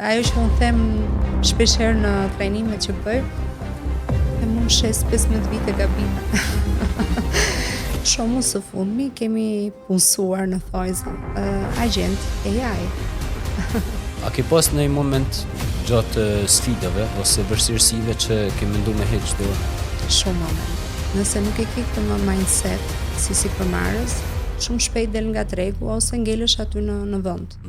Ajo që unë them shpeshherë në trajnimet që bëj, e mund shes 15 vite gabim. Shumë së fundmi kemi punësuar në thojza agent AI. A ke pas në një moment gjatë sfidave ose vështirësive që ke mendu me heq dorë? Shumë moment. Nëse nuk e ke këtë më mindset si përmarrës, shumë shpejt del nga tregu ose ngelesh aty në vend.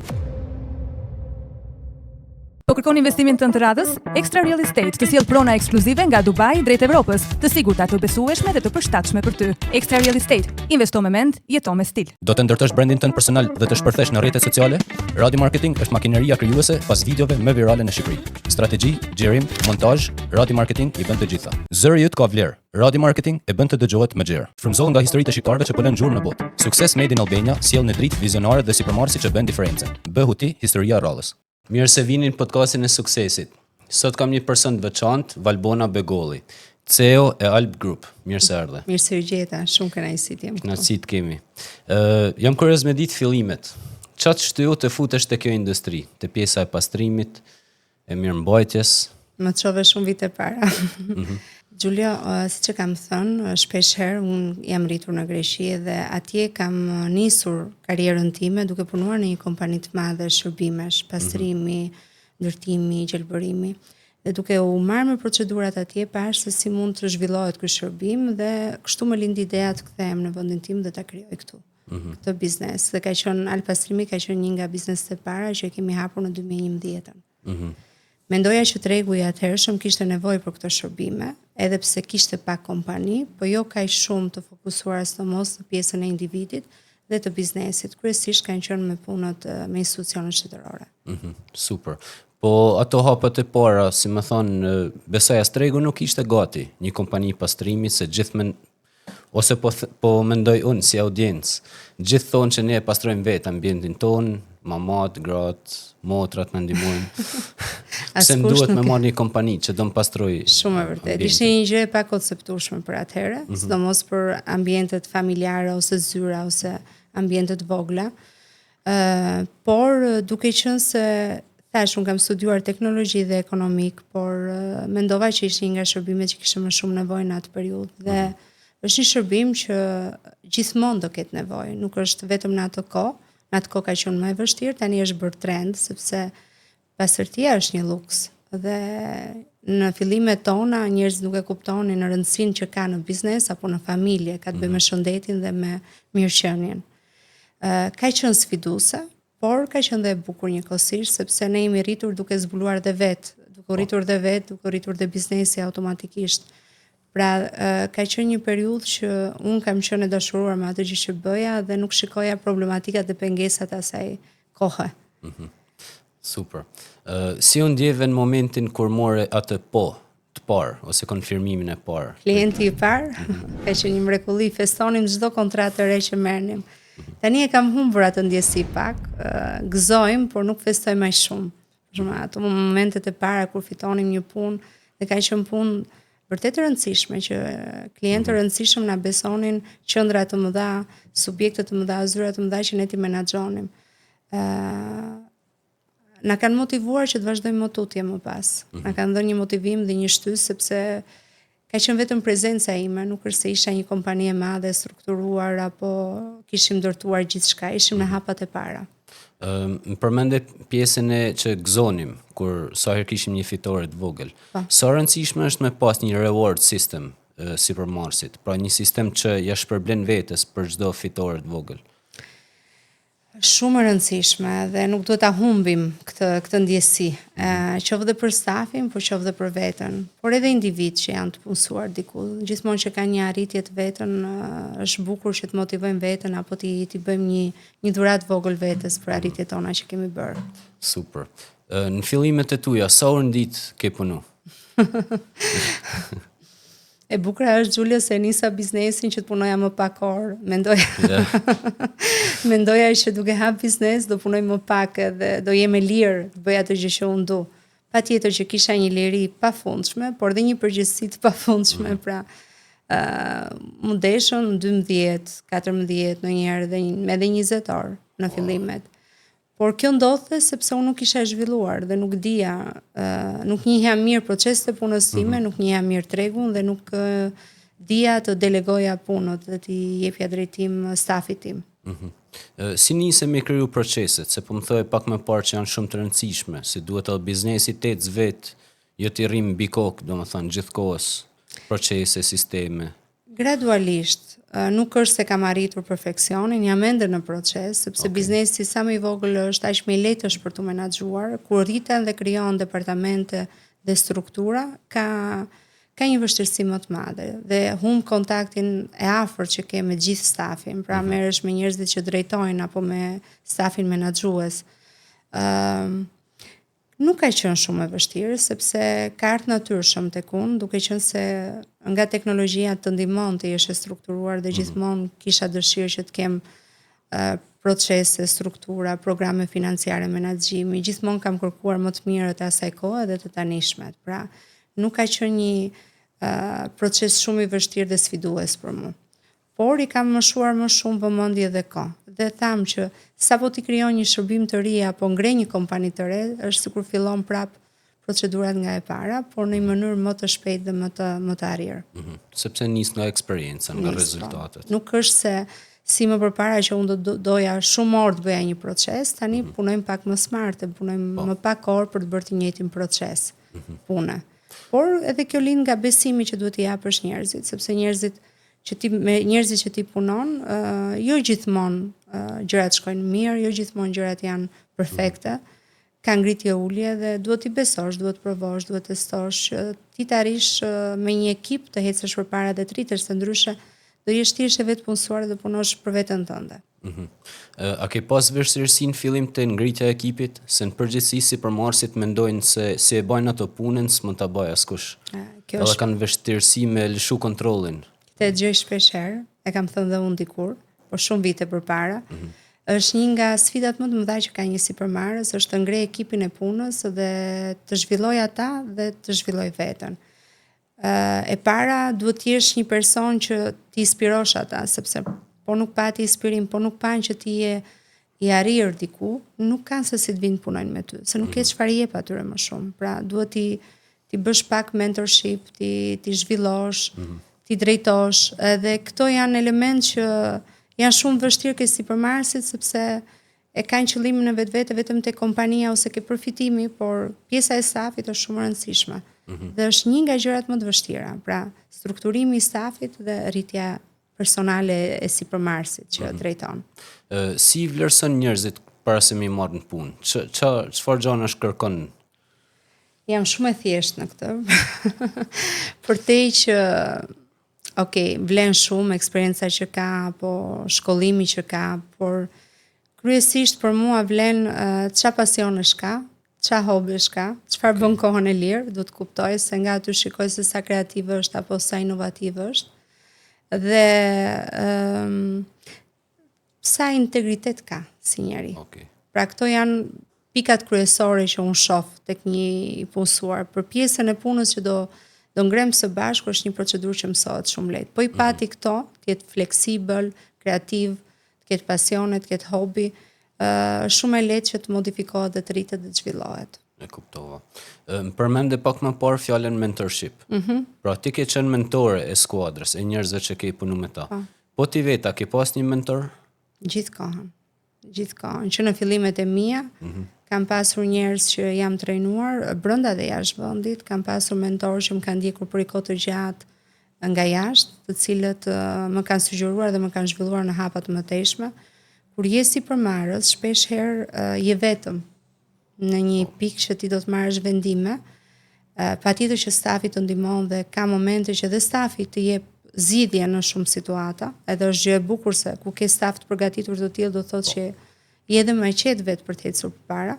Po kërkon investimin tënd të radhës? Extra Real Estate të sjell prona ekskluzive nga Dubai drejt Evropës, të sigurta, të besueshme dhe të përshtatshme për ty. Extra Real Estate, investo me mend, jeto me stil. Do të ndërtosh brandin tënd personal dhe të shpërthesh në rrjetet sociale? Radio Marketing është makineria krijuese pas videove më virale në Shqipëri. Strategji, xhirim, montazh, Radio Marketing i bën të gjitha. Zëri yt ka vlerë. Radio Marketing e bën të dëgjohet më gjerë. Frymëzohet nga historitë e shqiptarëve që po lënë gjurmë në botë. Success Made in Albania sjell në dritë vizionare dhe sipërmarrësi që bën diferencën. Bëhu ti historia e rrallës. Mirë se vini në podcastin e suksesit. Sot kam një person të veçantë, Valbona Begolli, CEO e Alp Group. Mirë se erdhe. Mirë se u gjeta, shumë kënaqësi të jem. Kënaqësi të kemi. Jam kurioz me ditë fillimet. Çfarë shtyu të futesh te kjo industri, te pjesa e pastrimit, e mirëmbajtjes? Më çove shumë vite para. Giulio, siç e kam thënë, shpeshherë unë jam rritur në Greqi dhe atje kam nisur karrierën time duke punuar në një kompani të madhe shërbimesh, pastrimi, ndërtimi, gjelbërimi, dhe duke u marrë me procedurat atje pash se si mund të zhvillohet ky shërbim dhe kështu më lind ideja të kthehem në vendin tim dhe ta krijoj këtu. Këtë biznes. Dhe ka qenë Alp Pastrimi ka qenë një nga bizneset e para që kemi hapur në 2011. Mendoja që tregu i atëhershëm kishte nevojë për këto shërbime, edhe pse kishte pak kompani, po jo kaq shumë të fokusuar sidomos në pjesën e individit dhe të biznesit. Kryesisht kanë qenë me punët me institucionet shtetërore. Super. Po ato hapet e para, si më thonë, besoj as tregu nuk ishte gati, një kompani pastrimi se gjithmonë ose po mendoj unë si audiencë. Gjithë thonë që ne e pastrojmë vetë ambientin ton, mamat, gratë, motrat më ndihmojnë. Pse më duhet me marrë një kompani që do më pastroj? Shumë e vërtet. Ishte një gjë e pakonceptueshme për atëherë, sidomos për ambientet familjare ose zyra ose ambientet vogla. Por duke qenë se thash unë kam studiuar teknologji dhe ekonomik, por mendova që ishte një nga shërbimet që kishte më shumë nevojë në atë periudhë dhe është një shërbim që gjithmonë do ketë nevojë, nuk është vetëm në atë kohë. Në atë kohë ka qenë më e vështirë, tani është bërë trend sepse pastërtia është një luks dhe në fillimet tona njerëzit nuk e kuptonin në rëndësinë që ka në biznes apo në familje, ka të bëjë me shëndetin dhe me mirëqenien. Ka qenë sfiduese, por ka qenë dhe e bukur njëkohësisht sepse ne jemi rritur duke zbuluar dhe vetë, duke rritur dhe biznesi automatikisht. Pra, ka qenë një periudhë që unë kam qenë e dashuruar me atë gjë që bëja dhe nuk shikoja problematikat dhe pengesat asaj kohe. Super. Si u ndjeve në momentin kur more atë të parë ose konfirmimin e parë? Klienti i parë, ka qenë një mrekulli, festonim çdo kontratë të re që merrnim. Tani e kam humbur atë ndjesi pak, gëzojmë, por nuk festoj më shumë. Për shembull, ato momentet e para kur fitonim një punë dhe ka qenë punë vërtet e rëndësishme që klientë të rëndësishëm na besonin qendra të mëdha, subjekte të mëdha, zyra të mëdha që ne ti menaxhonim. Na kanë motivuar që të vazhdojmë më tutje më pas. Na kanë dhënë një motivim dhe një shtys sepse ka qenë vetëm prezenca ime, nuk është se isha një kompani e madhe, strukturuar apo kishim ndërtuar gjithçka, ishim në hapat e para. Më përmende pjesën e që gëzonim, kur sa herë kishim një fitore të vogël. Sa rëndësishme është me pas një reward system si përmarrësit, pra një sistem që ja shpërblen vetes për çdo fitore të vogël. Shumë e rëndësishme dhe nuk duhet ta humbim këtë ndjesi, qoftë dhe për stafin, por qoftë dhe për veten, por edhe individ që janë të punësuar diku. Gjithmonë që kanë një arritje të vetën, është bukur që të motivojmë veten apo ti bëjmë një dhuratë vogël vetes për arritjet tona që kemi bërë. Super. Në fillimet e tuaja, sa orë në ditë ke punu? E bukur është Giulio se nisa biznesin që të punoja më pak orë. Mendoja që duke hap biznes do punoj më pak dhe do jem e lirë të bëj atë gjë që unë du. Patjetër që kisha një liri pafundshme, por dhe një përgjegjësi të pafundshme, pra më deshën 12, 14 ndonjëherë edhe 20 orë në fillimet. Por kjo ndodhte sepse unë nuk isha e zhvilluar dhe nuk dija, nuk njihja mirë proceset e punës time, nuk njihja mirë tregun dhe nuk dija të delegoja punët dhe t'i jepja drejtim stafit tim. Si nise me kriju proceset, se po më thoj pak më parë që janë shumë të rëndësishme, si duhet edhe biznesi të ecë vetë, jo t'i rrim mbi kokë, domethënë gjithkohës procese, sisteme. Gradualisht, nuk është se kam arritur perfeksionin, jam ende në proces, sepse biznesi sa më i vogël është, aq më i lehtë është për tu menaxhuar, kur rriten dhe krijon departamente dhe struktura, ka një vështirësi më të madhe dhe humb kontaktin e afërt që ke me gjithë stafin, pra merresh me njerëzit që drejtojnë apo me stafin menaxhues. Nuk ka qenë shumë e vështirë, sepse ka ardhur natyrshëm tek unë, duke qenë se nga teknologjia të ndihmon të jesh e strukturuar dhe gjithmonë kisha dëshirë që të kem procese, struktura, programe financiare, menaxhimi, gjithmonë kam kërkuar më të mirët e asaj kohe dhe të tanishmet. Pra, nuk ka qenë një proces shumë i vështirë dhe sfidues për mua. Por i kam mëshuar më shumë vëmendje dhe kohë. Dhe tham që sapo ti krijon një shërbim të ri apo ngre një kompani të re, është sikur fillon prap procedurat nga e para, por në një mënyrë më të shpejtë dhe më të arrirë. Sepse nis nga eksperjenca, nga rezultatet. Nuk është se si më përpara që unë doja shumë orë të bëja një proces, tani punojmë pak më smart, punojmë më pak orë për të bërë të njëjtin proces pune. Por edhe kjo lind nga besimi që duhet t'i japësh njerëzit, sepse me njerëzit që ti punon, jo gjithmonë gjërat shkojnë mirë, jo gjithmonë gjërat janë perfekte, ka ngritje ulje dhe duhet t'i besosh, duhet të provosh, duhet të testosh, ti të arrish me një ekip të ecësh përpara dhe të rritesh, se ndryshe do jesh ti e vetë punësuar dhe punosh për veten tënde. A ke pas vështirësi në fillim të ngritja e ekipit, se në përgjithësi si përmarrësit mendojnë se si e bajnë ato punën, s'mund ta bëj askush. Edhe kanë vështirësi me lëshu kontrollin. Këtë e gjej shpesh herë, e kam thënë dhe unë dikur, por shumë vite përpara. Është një nga sfidat më të mëdha që ka një sipërmarrës, është të ngrej ekipin e punës dhe të zhvilloj ata dhe të zhvilloj veten. E para duhet të jesh një person që t'i inspirosh ata, sepse po nuk pati inspirim, po nuk pan që ti je i arrirë diku, nuk kanë se si të vinë punojnë me ty, se nuk ke çfarë jep atyre më shumë. Pra duhet ti bësh pak mentorship, ti zhvillosh, ti drejtosh, edhe këto janë element që janë shumë vështirë ke sipërmarrësit, sepse e kanë qëllimin në vetvete vetëm te kompania ose ke përfitimi, por pjesa e stafit është shumë e rëndësishme. Dhe është një nga gjërat më të vështira, pra strukturimi i stafit dhe rritja personale e sipërmarrësit që drejton. Si vlerëson njerëzit para se mi marrë në punë? Çfarë gjanash kërkon? Jam shumë e thjeshtë në këtë. Përtej që vlen shumë eksperienca që ka, apo shkollimi që ka, por kryesisht për mua vlen çfarë pasionesh ka, çfarë hobish ka, çfarë bën kohën e lirë, do të kuptoj se nga aty shikoj se sa kreative është apo sa inovative është. Dhe sa integritet ka si njeri. Pra këto janë pikat kryesore që unë shoh tek një i punësuar. Për pjesën e punës që do ngrem së bashku është një procedurë që mësohet shumë lehtë. Po i pati këto, të jetë fleksibël, kreativ, të ketë pasione, të ketë hobi, shumë e lehtë që të modifikohet dhe të rritet dhe të zhvillohet. E kuptova. Më përmende pak më parë fjalën mentorship. Pra ti ke qenë mentore e skuadrës, e njerëzve që ke punu me ta. Po ti veta, ke pas një mentor? Gjithkohën. Që në fillimet e mia, kam pasur njerëz që jam trajnuar brenda dhe jashtë vendit, kam pasur mentorë që më kanë ndjekur për kohë të gjatë nga jashtë, të cilët më kanë sugjeruar dhe më kanë zhvilluar në hapa të mëtejshme. Kur je sipërmarrës, shpesh herë je vetëm në një pikë që ti do të marrësh vendime, patjetër që stafi të ndihmon dhe ka momente që dhe stafi të jep zgjidhje në shumë situata, edhe është gjë e bukur se ku ke staf të përgatitur të tillë do thotë që je edhe më qetë vetë për të ecur përpara,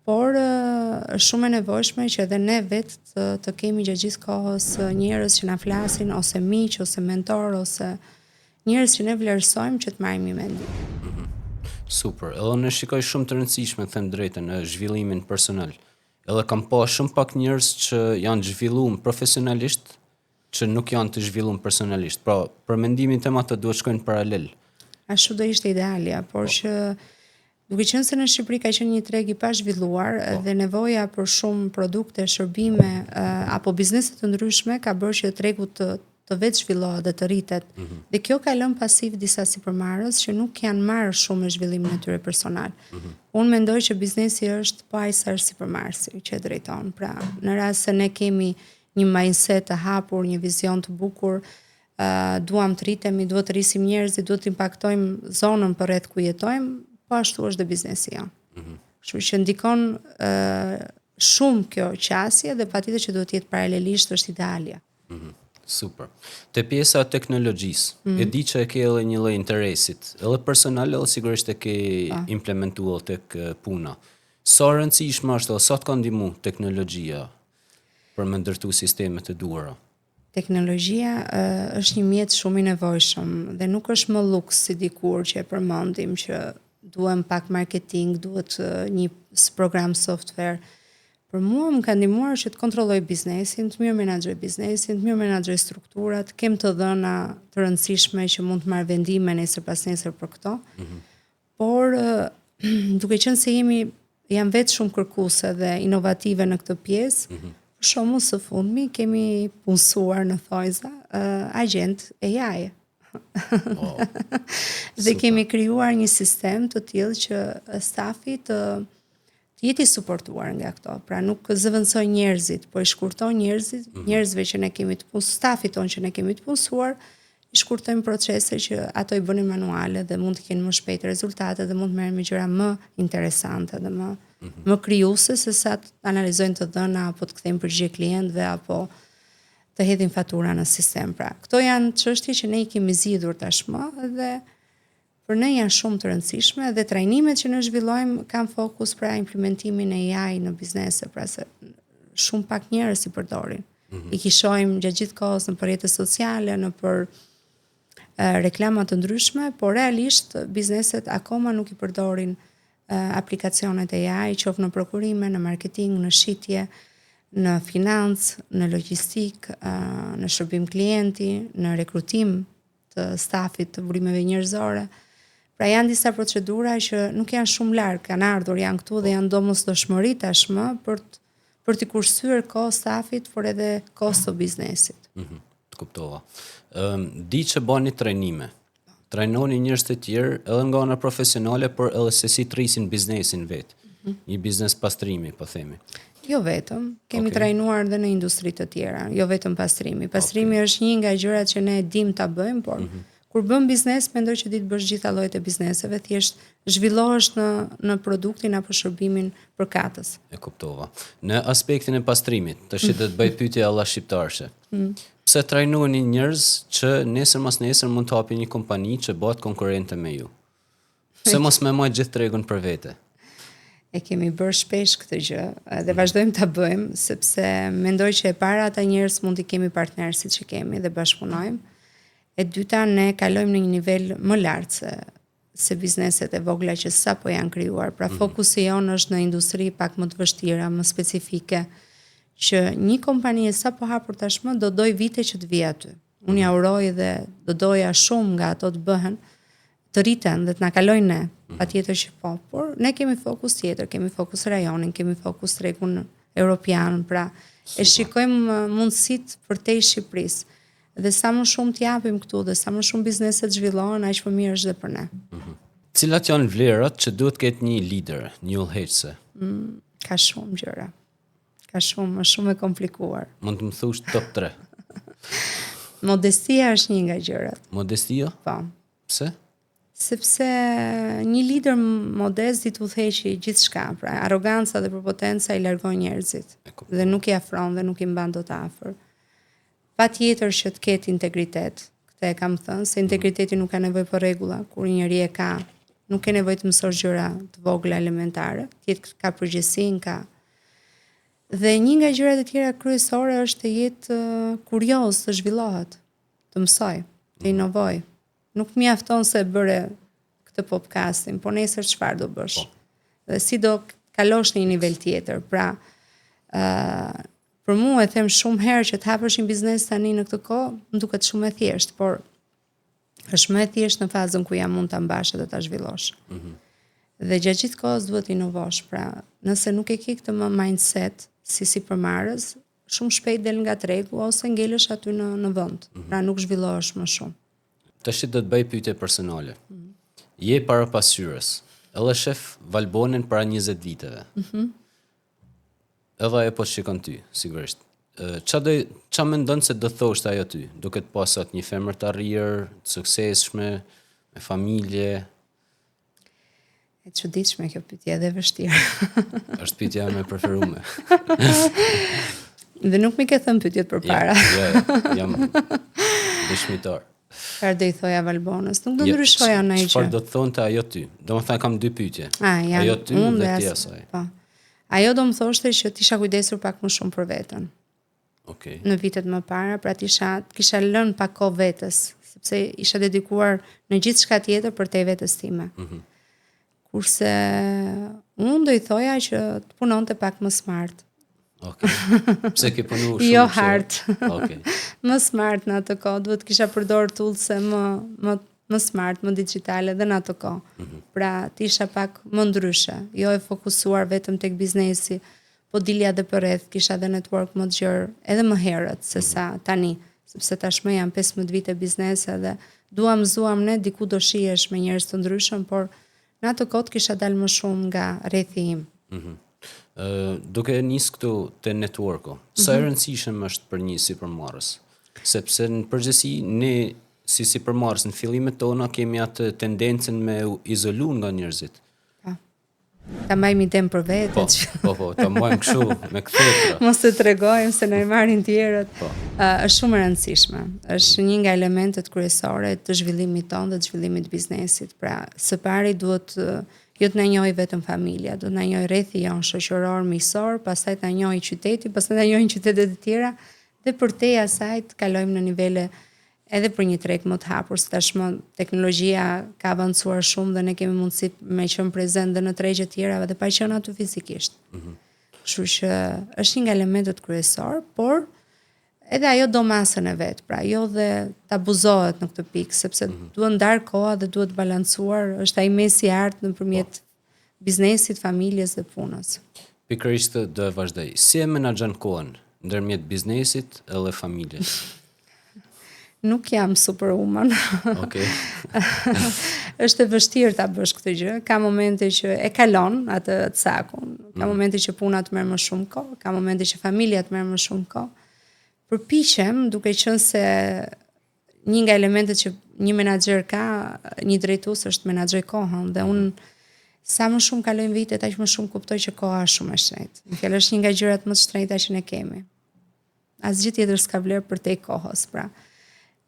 por është shumë e nevojshme që edhe ne vetë të kemi gjatë gjithë kohës njerëz që na flasin, ose miq, ose mentor, ose njerëz që ne vlerësojmë që të marrim një mendim. Super, edhe në shikoj shumë të rëndësishme, them drejtën, në zhvillimin personal. Edhe kam pa shumë pak njerëz që janë zhvilluar profesionalisht, që nuk janë të zhvilluar personalisht. Pra, për mendimin tim ato duhet shkojnë paralel. Ashtu do ishte idealja, por që Duke qenë se në Shqipëri ka qenë një treg i pazhvilluar dhe nevoja për shumë produkte, shërbime apo biznese të ndryshme ka bërë që tregu të vetë zhvillohet dhe të rritet. Dhe kjo ka lënë pasiv disa sipërmarrës që nuk janë marrë shumë me zhvillimin e tyre personal. Unë mendoj që biznesi është pa ai sa është sipërmarrësi që e drejton. Pra, në rast se ne kemi një mindset të hapur, një vizion të bukur, duam të rritemi, duhet të rrisim njerëzit, duhet të impaktojmë zonën përreth ku jetojmë, po ashtu është dhe biznesi jonë. Kështu që ndikon shumë kjo qasje dhe patjetër që duhet të jetë paralelisht është idealja. Super. Te pjesa e teknologjisë, e di që e ke edhe një lloj interesit, edhe personal edhe sigurisht e ke implementuar tek puna. Sa rëndësishme është, sa të ka ndihmu teknologjia për me ndërtu sistemet e duhura? Teknologjia është një mjet shumë i nevojshëm dhe nuk është më luks si dikur që e përmendim që duhem pak marketing, duhet një program software. Për mua më ka ndihmuar që të kontrolloj biznesin, të mirë menaxhoj biznesin, të mirë menaxhoj strukturat, kem të dhëna të rëndësishme që mund të marr vendime nesër pas nesër për këto. Por duke qenë se jam vetë shumë kërkuese dhe inovative në këtë pjesë, për shembull së fundmi kemi punësuar në thojza agent AI. Dhe kemi krijuar një sistem të tillë që stafi të jeti suportuar nga këto. Pra nuk zëvendësoj njerëzit, po i shkurton njerëzve që ne kemi të punësuar, stafit tonë që ne kemi të punësuar, i shkurtojmë procese që ato i bënin manuale dhe mund të kenë më shpejt rezultate dhe mund të merren me gjëra më interesante dhe më krijuese se sa të analizojnë të dhëna apo të kthejnë përgjigje klientëve apo të hedhin fatura në sistem. Pra, këto janë çështje që ne i kemi zgjidhur tashmë dhe për ne janë shumë të rëndësishme dhe trajnimet që ne zhvillojmë kanë fokus pra implementimin e AI në biznese, pra se shumë pak njerëz i përdorin. I shohim gjatë gjithë kohës në rrjetet sociale, në për reklama të ndryshme, por realisht bizneset akoma nuk i përdorin aplikacionet e AI, qoftë në prokurime, në marketing, në shitje, në financë, në logjistik, në shërbim klienti, në rekrutim të stafit të burimeve njerëzore. Pra janë disa procedura që nuk janë shumë larg, kanë ardhur, janë këtu dhe janë domosdoshmëri tashmë për të kursyer kohë stafit, por edhe kohë të biznesit. Të kuptova. Di që bani trajnime. Trajnoni njerëz të tjerë edhe nga ana profesionale, por edhe se si të rrisin biznesin vet. Një biznes pastrimi, po themi. Jo vetëm, kemi trajnuar edhe në industri të tjera, jo vetëm pastrimi. Pastrimi është një nga gjërat që ne dim ta bëjmë, por kur bëm biznes, mendoj që di të bësh gjitha llojet e bizneseve, thjesht zhvillohesh në produktin apo shërbimin përkatës. E kuptova. Në aspektin e pastrimit, tash do të bëj pyetje alla shqiptarshe. Pse trajnuani njerëz që nesër mas nesër mund të hapin një kompani që bëhet konkurrente me ju? Pse mos më marr gjithë tregun për vete? E kemi bërë shpesh këtë gjë dhe vazhdojmë ta bëjmë sepse mendoj që e para ata njerëz mund të kemi partner siç e kemi dhe bashkëpunojmë. E dyta ne kalojmë në një nivel më lart se bizneset e vogla që sapo janë krijuar. Pra fokusi jonë është në industri pak më të vështira, më specifike, që një kompani e sapo hapur tashmë do doj vite që të vijë aty. Unë ja uroj dhe do doja shumë nga ato të bëhen, të rriten dhe të na kalojnë ne, patjetër që po, por ne kemi fokus tjetër, kemi fokus rajonin, kemi fokus tregun europian, pra e shikojmë mundësitë përtej Shqipërisë. Dhe sa më shumë të japim këtu dhe sa më shumë bizneset zhvillohen, aq më mirë është dhe për ne. Cilat janë vlerat që duhet ketë një lider, një udhëheqëse? Ka shumë gjëra. Ka shumë, është shumë e komplikuar. Mund të më thush top 3. Modestia është një nga gjërat. Modestia? Po. Pse? Sepse një lider modest di të udhëheqë gjithçka, pra arroganca dhe prepotenca i largon njerëzit dhe nuk i afron dhe nuk i mban dot afër. Patjetër që të ketë integritet. Këtë e kam thënë se integriteti nuk ka nevojë për rregulla, kur një njeri e ka, nuk ka nevojë të mësosh gjëra të vogla elementare, ka përgjegjësinë, ka. Dhe një nga gjërat e tjera kryesore është të jetë kurioz, të zhvillohet, të mësoj, të inovoj. Nuk mjafton se bëre këtë podcastin, po nesër çfarë do bësh? Dhe si do kalosh në një nivel tjetër. Pra, për mua e them shumë herë që të hapësh një biznes tani në këtë kohë, më duket shumë e thjeshtë, por është më e thjeshtë në fazën ku ja mund ta mbash dhe ta zhvillosh. Dhe gjatë gjithë kohës duhet inovosh. Pra, nëse nuk e ke këtë më mindset si sipërmarrës, shumë shpejt del nga tregu ose ngelesh aty në vend. Pra nuk zhvillohesh më shumë. Tash do të bëj pyetje personale. Je para pasqyrës. Edhe shef Valbonin para 20 viteve. Edhe ajo po shikon ty, sigurisht. Qa mendon se do thoshte ajo ty, duke të pasat një femër të arrirë, të suksesshme, me familje? E çuditshme kjo pyetje edhe vështirë. Është pyetja ime e preferume. Dhe nuk mi ke thënë pyetjet përpara. Jam dëshmitar. Çfarë do i thoja Valbonës? Nuk do ndryshoja ndonjë gjë. Çfarë do të thonte ajo ty? Domethënë kam dy pyetje. Ajo ty dhe ti asaj. Po. Ajo do më thoshte që t'isha kujdesur pak më shumë për veten. Okej. Në vitet më para, pra kisha lënë pak kohë vetes, sepse isha dedikuar në gjithçka tjetër për te vetes time. Kurse unë do i thoja që të punonte pak më smart. Okej. Pse ke punu shumë? Jo hard. Okej. Më smart në atë kohë, duhet kisha përdorur toolse më smart, më digjitale dhe në atë kohë. Pra, t'isha pak më ndryshe, jo e fokusuar vetëm tek biznesi, po dilja dhe për rreth, kisha dhe network më të gjerë, edhe më herët se sa tani, sepse tashmë jam 15 vite biznese dhe zuam ne diku do shihesh me njerëz të ndryshëm, por në atë kohë kisha dalë më shumë nga rrethi im. Duke nis këtu te networku, sa e rëndësishëm është për një sipërmarrës? Sepse në përgjithësi ne si sipërmarrës në fillimet tona kemi atë tendencën me u izolu nga njerëzit. Ta mbajmë idem për vetë. Po, ta mbajmë kështu me këthetra. Mos të tregojmë se na i marrin tjerët. Është shumë e rëndësishme. Është një nga elementet kryesore të zhvillimit tonë dhe të zhvillimit të biznesit. Pra, së pari duhet jo të na njohë vetëm familja, do të na njohë rrethi jon shoqëror, miqësor, pastaj ta njohë qyteti, pastaj ta njohë qytetet e tjera dhe përtej asaj të kalojmë në nivele edhe për një treg më të hapur, se tashmë teknologjia ka avancuar shumë dhe ne kemi mundësi me qenë prezent dhe në tregje të tjera dhe pa qenë aty fizikisht. Kështu që është një nga elementet kryesor, por edhe ajo do masën e vet, pra jo dhe të abuzohet në këtë pikë, sepse duhet ndar koha dhe duhet balancuar, është ai mesi i artë nëpërmjet biznesit, familjes dhe punës. Pikërisht do e vazhdoj. Si e menaxhon kohën ndërmjet biznesit edhe familjes? Nuk jam superwoman. Okej. Është e vështirë ta bësh këtë gjë. Ka momente që e kalon atë cakun, ka momente që puna të merr më shumë kohë, ka momente që familja të merr më shumë kohë. Përpiqem, duke qenë se një nga elementet që një menaxher ka, një drejtues është menaxhoj kohën dhe unë sa më shumë kalojnë vitet, aq më shumë kuptoj që koha është shumë e shtrenjtë. Në fjalë është një nga gjërat më të shtrenjta që ne kemi. Asgjë tjetër s'ka vlerë përtej kohës, pra.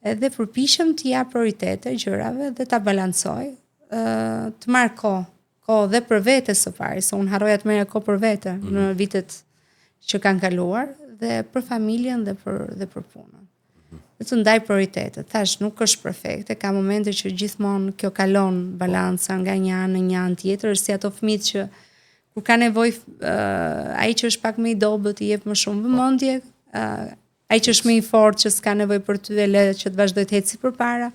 Edhe përpiqem të jap prioritete gjërave dhe ta balancoj, të marr kohë dhe për vete së pari, se unë harroja të merrja kohë për vete në vitet që kanë kaluar dhe për familjen dhe për punën. Dhe të ndaj prioritetet. Thash, nuk është perfekte, ka momente që gjithmonë kjo kalon balanca nga një anë në një anë tjetër, është si ato fëmijët që kur ka nevojë ai që është pak më i dobët i jep më shumë vëmendje, ai që është më i fortë që s'ka nevojë për ty e le që të vazhdoj të eci përpara.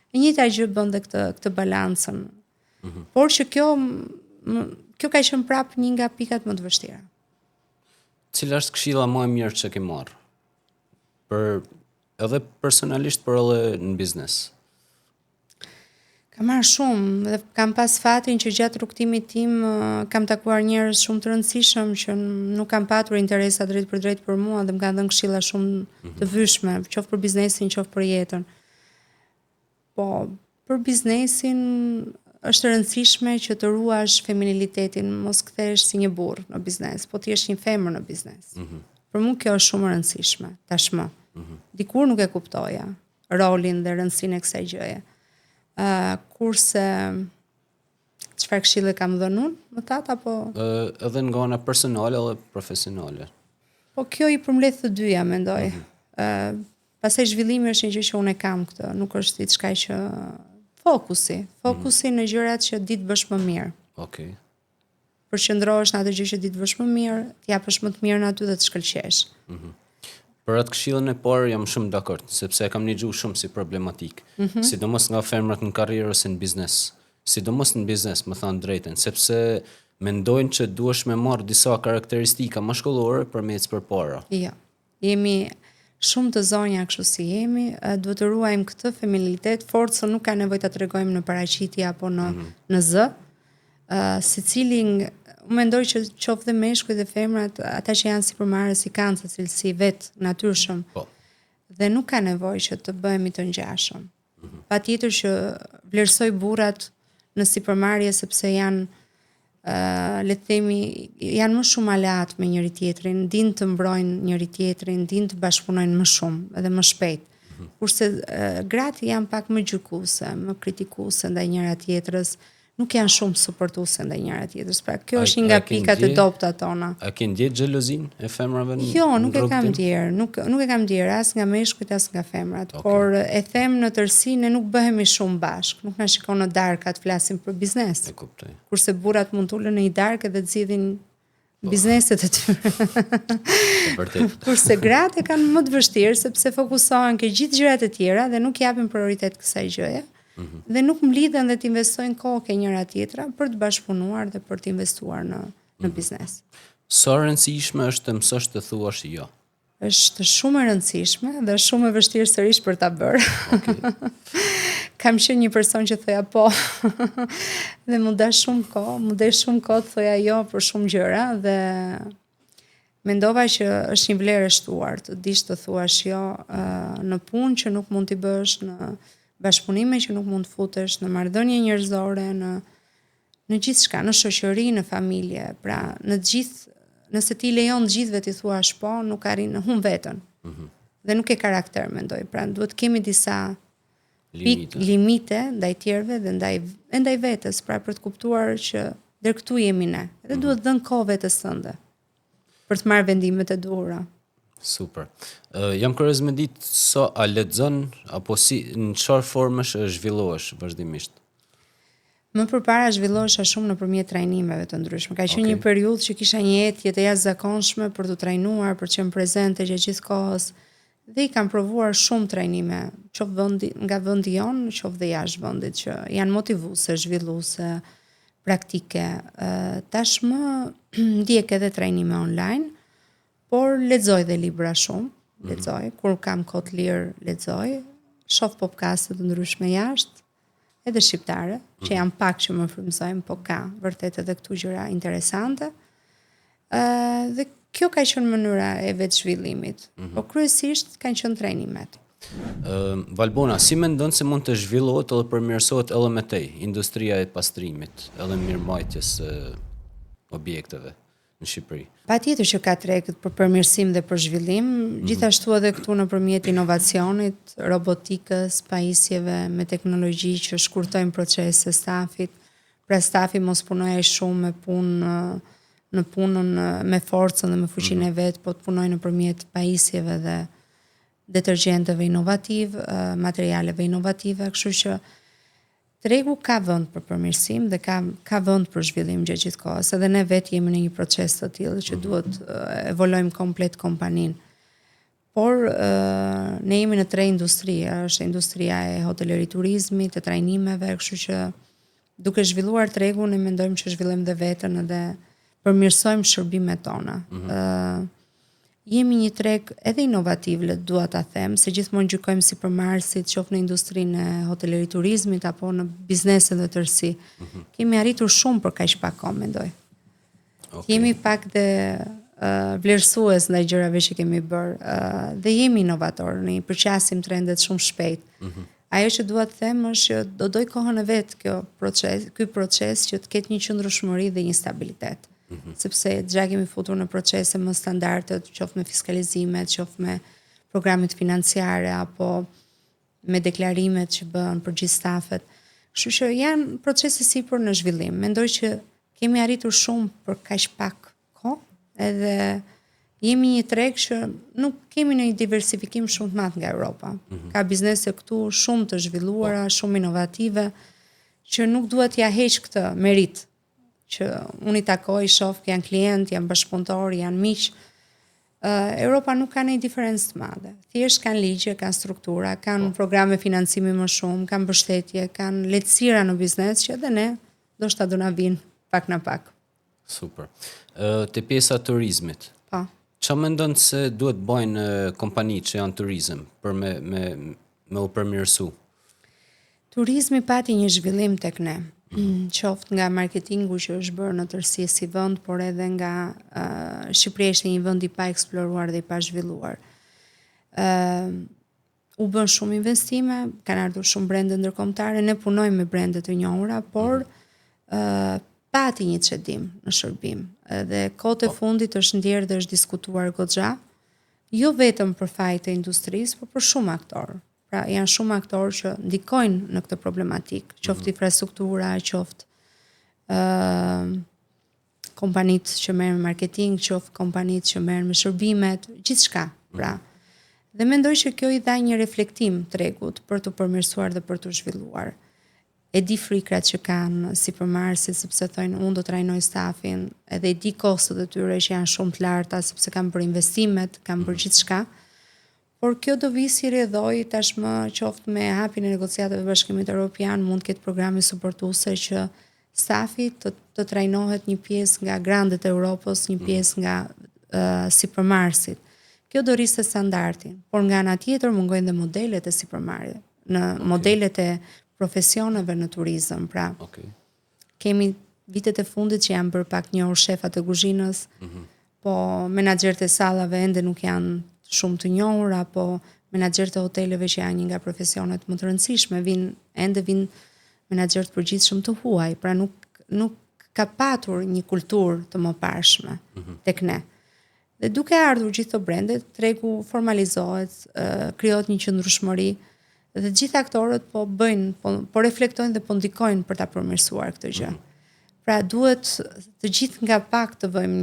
E njëjta gjë bën dhe këtë balancën. Por që kjo ka qenë prap një nga pikat më të vështira. Cila është këshilla më e mirë që ke marrë? Edhe personalisht, por edhe në biznes. Kam marrë shumë dhe kam pas fatin që gjatë rrugtimit tim kam takuar njerëz shumë të rëndësishëm që nuk kam patur interesa drejt për drejt për mua dhe më kanë dhënë këshilla shumë të vyshme, qoftë për biznesin, qoftë për jetën. Po, për biznesin është e rëndësishme që të ruash feminilitetin, mos kthehesh si një burr në biznes, po ti je një femër në biznes. Për mua kjo është shumë e rëndësishme tashmë. Dikur nuk e kuptoja rolin dhe rëndësinë e kësaj gjëje. Kurse çfarë këshille kam dhënë unë më tat apo edhe nga ana personale dhe profesionale. Po kjo i përmbledh të dyja, mendoj. Pastaj zhvillimi është një gjë që unë e kam këtë, nuk është diçka që fokusi në gjërat që ditë bësh më mirë. Okej. Përqendrohesh në atë gjë që ditë bësh më mirë, të japësh më të mirën aty dhe të shkëlqesh. Për atë këshillën e parë jam shumë dakord, sepse e kam ndjegjuar shumë si problematik, sidomos nga femrat në karrierë ose në biznes, sidomos në biznes, më thënë drejtën, sepse mendojnë që duhesh me marrë disa karakteristika mashkullore për me ecë përpara. Jo. Jemi shumë të zonja kështu si jemi, duhet të ruajmë këtë feminitet, forcën nuk ka nevojë ta tregojmë në paraqitje apo në zë. Secili unë mendoj që qoftë dhe meshkujt dhe femrat, ata që janë sipërmarrës i kanë të cilësi vetë natyrshëm. Po. Dhe nuk ka nevojë që të bëhemi të ngjashëm. Patjetër që vlerësoj burrat në sipërmarrje sepse janë le të themi janë më shumë aleat me njëri tjetrin, dinë të mbrojnë njëri tjetrin, dinë të bashkëpunojnë më shumë edhe më shpejt. Kurse gratë janë pak më gjykuese, më kritikuese ndaj njëra tjetrës, nuk janë shumë suportuese ndaj njëra tjetrës. Pra kjo është një nga pikat e dobta tona. A ke ndjetë xhelozin e femrave në Jo, nuk e kam ndjer, nuk e kam ndjer as nga meshkujt as nga femrat, por e them në tërësi ne nuk bëhemi shumë bashk, nuk na shikon në darka të flasim për biznes. E kuptoj. Kurse burrat mund të ulen në një darkë dhe të zgjidhin bizneset e tyre. Vërtet. Kurse gratë e kanë më të vështirë sepse fokusohen ke gjithë gjërat e tjera dhe nuk japin prioritet kësaj gjëje. Dhe nuk mblidhen dhe të investojnë kohë ke njëra tjetra për të bashkëpunuar dhe për të investuar në biznes. Sa rëndësishme është të mësosh të thuash jo? Është shumë e rëndësishme dhe shumë e vështirë sërish për ta bërë. Okay. Kam qenë një person që thoja po. Dhe më dash shumë kohë të thoja jo për shumë gjëra dhe mendova që është një vlerë e shtuar të dish të thuash jo në punë që nuk mund t'i bësh, në bashkëpunime që nuk mund të futesh, në marrëdhënie njerëzore, në gjithçka, në shoqëri, në familje. Pra, nëse ti lejon të gjithëve t'i thuash po, nuk arrin humb veten. Dhe nuk e karakter, mendoj. Pra, duhet kemi disa limite ndaj tjerëve dhe ndaj vetes, pra për të kuptuar që deri këtu jemi ne. Dhe duhet dhënë kohë vetes tënde për të marrë vendimet e duhura. Super. Jam kurioz me ditë sa a lexon apo si në çfarë formesh zhvillohesh vazhdimisht? Më përpara zhvillohesha shumë nëpërmjet trajnimeve të ndryshme. Ka qenë një periudhë që kisha një etje të jashtëzakonshme për të trajnuar, për të qenë prezente gjatë gjithë kohës. Dhe i kam provuar shumë trajnime, qoftë nga vendi jon, qoftë dhe jashtë vendit, që janë motivuese, zhvilluese, praktike. Tashmë ndjek edhe trajnime online. Por lexoj dhe libra shumë, lexoj, kur kam kohë të lirë lexoj, shoh podcast të ndryshme jashtë, edhe shqiptare, që janë pak që më frymëzojnë, po ka vërtet edhe këtu gjëra interesante. Dhe kjo ka qenë mënyra e vetë zhvillimit, po kryesisht kanë qenë trajnimet. Valbona, si mendon se mund të zhvillohet edhe përmirësohet edhe me tej, industria e pastrimit, edhe mirëmbajtjes së objekteve në Shqipëri? Patjetër që ka tregët për përmirësim dhe për zhvillim, gjithashtu edhe këtu nëpërmjet inovacionit, robotikës, pajisjeve me teknologji që shkurtojnë procese stafit. Pra stafi mos punojë shumë në punën me forcën dhe me fuqinë e vet, po të punojë nëpërmjet pajisjeve dhe detergjenteve inovativ, materialeve inovative, kështu që tregu ka vend për përmirësim dhe ka vend për zhvillim gjatë gjithë kohës. Edhe ne vetë jemi në një proces të tillë që duhet evoluojmë komplet kompaninë. Por ne jemi në 3 industri, është industria e hotelëri turizmit, të trajnimeve, kështu që duke zhvilluar tregun ne mendojmë që zhvillojmë dhe veten edhe përmirësojmë shërbimet tona. Jemi një treg edhe inovativ, le dua ta them, se gjithmonë gjykojmë sipërmarrësit, qoftë në industrinë e hotelëri turizmit apo në bizneset në tërësi. Kemi arritur shumë për kaq pak kohë, mendoj. Jemi pak dhe vlerësues ndaj gjërave që kemi bërë dhe jemi inovator, ne përqasim trendet shumë shpejt. Ajo që dua të them është që do doj kohën e vet ky proces që të ketë një qëndrueshmëri dhe një stabilitet. Sepse gjë kemi futur në procese më standarde, qoftë me fiskalizimet, qoftë me programet financiare apo me deklarimet që bëhen për gjithë stafet. Kështu që janë procese sipër në zhvillim. Mendoj që kemi arritur shumë për kaq pak kohë, edhe jemi një treg që nuk kemi një diversifikim shumë të madh nga Europa. Ka biznese këtu shumë të zhvilluara, shumë inovative, që nuk duhet ja heq këtë merit që unë i takoj, shoh, janë klient, janë bashkëpunëtor, janë miq. Europa nuk ka një diferencë të madhe. Thjesht kanë ligje, kanë struktura, kanë programe financimi më shumë, kanë mbështetje, kanë lehtësira në biznes që edhe ne ndoshta do na vinë pak na pak. Super. Te pjesa e turizmit. Po. Çfarë mendon se duhet bëjnë kompanitë që janë turizëm për me u përmirësu? Turizmi pati një zhvillim tek ne. Qoftë nga marketingu që është bërë në tërësi si vend, por edhe nga Shqipëria ishte një vend i pa eksploruar dhe i pa zhvilluar. U bën shumë investime, kanë ardhur shumë brende ndërkombëtare, ne punojmë me brende të njohura, por pati një çedim në shërbim. Dhe kohët e fundit është ndjerë dhe është diskutuar goxha, jo vetëm për fajin e industrisë, por për shumë aktorë. Pra janë shumë aktorë që ndikojnë në këtë problematik, qoftë infrastruktura, qoftë kompanitë që merren me marketing, qoftë kompanitë që merren me shërbimet, gjithçka. Pra, dhe mendoj që kjo i dha një reflektim tregut për të përmirësuar dhe për të zhvilluar. E di frikrat që kanë sipërmarrësit sepse thonë unë do të trajnoj stafin, edhe e di kostot e tyre që janë shumë të larta sepse kanë bërë investimet, kanë bërë gjithçka. Por kjo do vi si rrjedhoi tashmë qoftë me hapjen e negociatave Bashkimit Evropian, mund të ketë programe suportuese që stafi të trajnohet një pjesë nga grandet e Europës, një pjesë nga sipërmarrësit. Kjo do rrisë standardin, por nga ana tjetër mungojnë dhe modelet e sipërmarrjes, në modelet e profesioneve në turizëm. Pra, kemi vitet e fundit që janë bërë pak njohur shefat e kuzhinës, po menaxherët e sallave ende nuk janë shumë të njohur, apo menaxherët e hoteleve që janë një nga profesionet më të rëndësishme, vinë menaxherë të përgjithshëm të huaj, pra nuk ka patur një kulturë të mëparshme tek ne. Dhe duke ardhur gjithë të brendet, tregu formalizohet, krijohet një qëndrueshmëri dhe gjithë aktorët po bëjnë, po reflektojnë dhe po ndikojnë për ta përmirësuar këtë gjë. Pra duhet të gjithë nga pak të vëjmë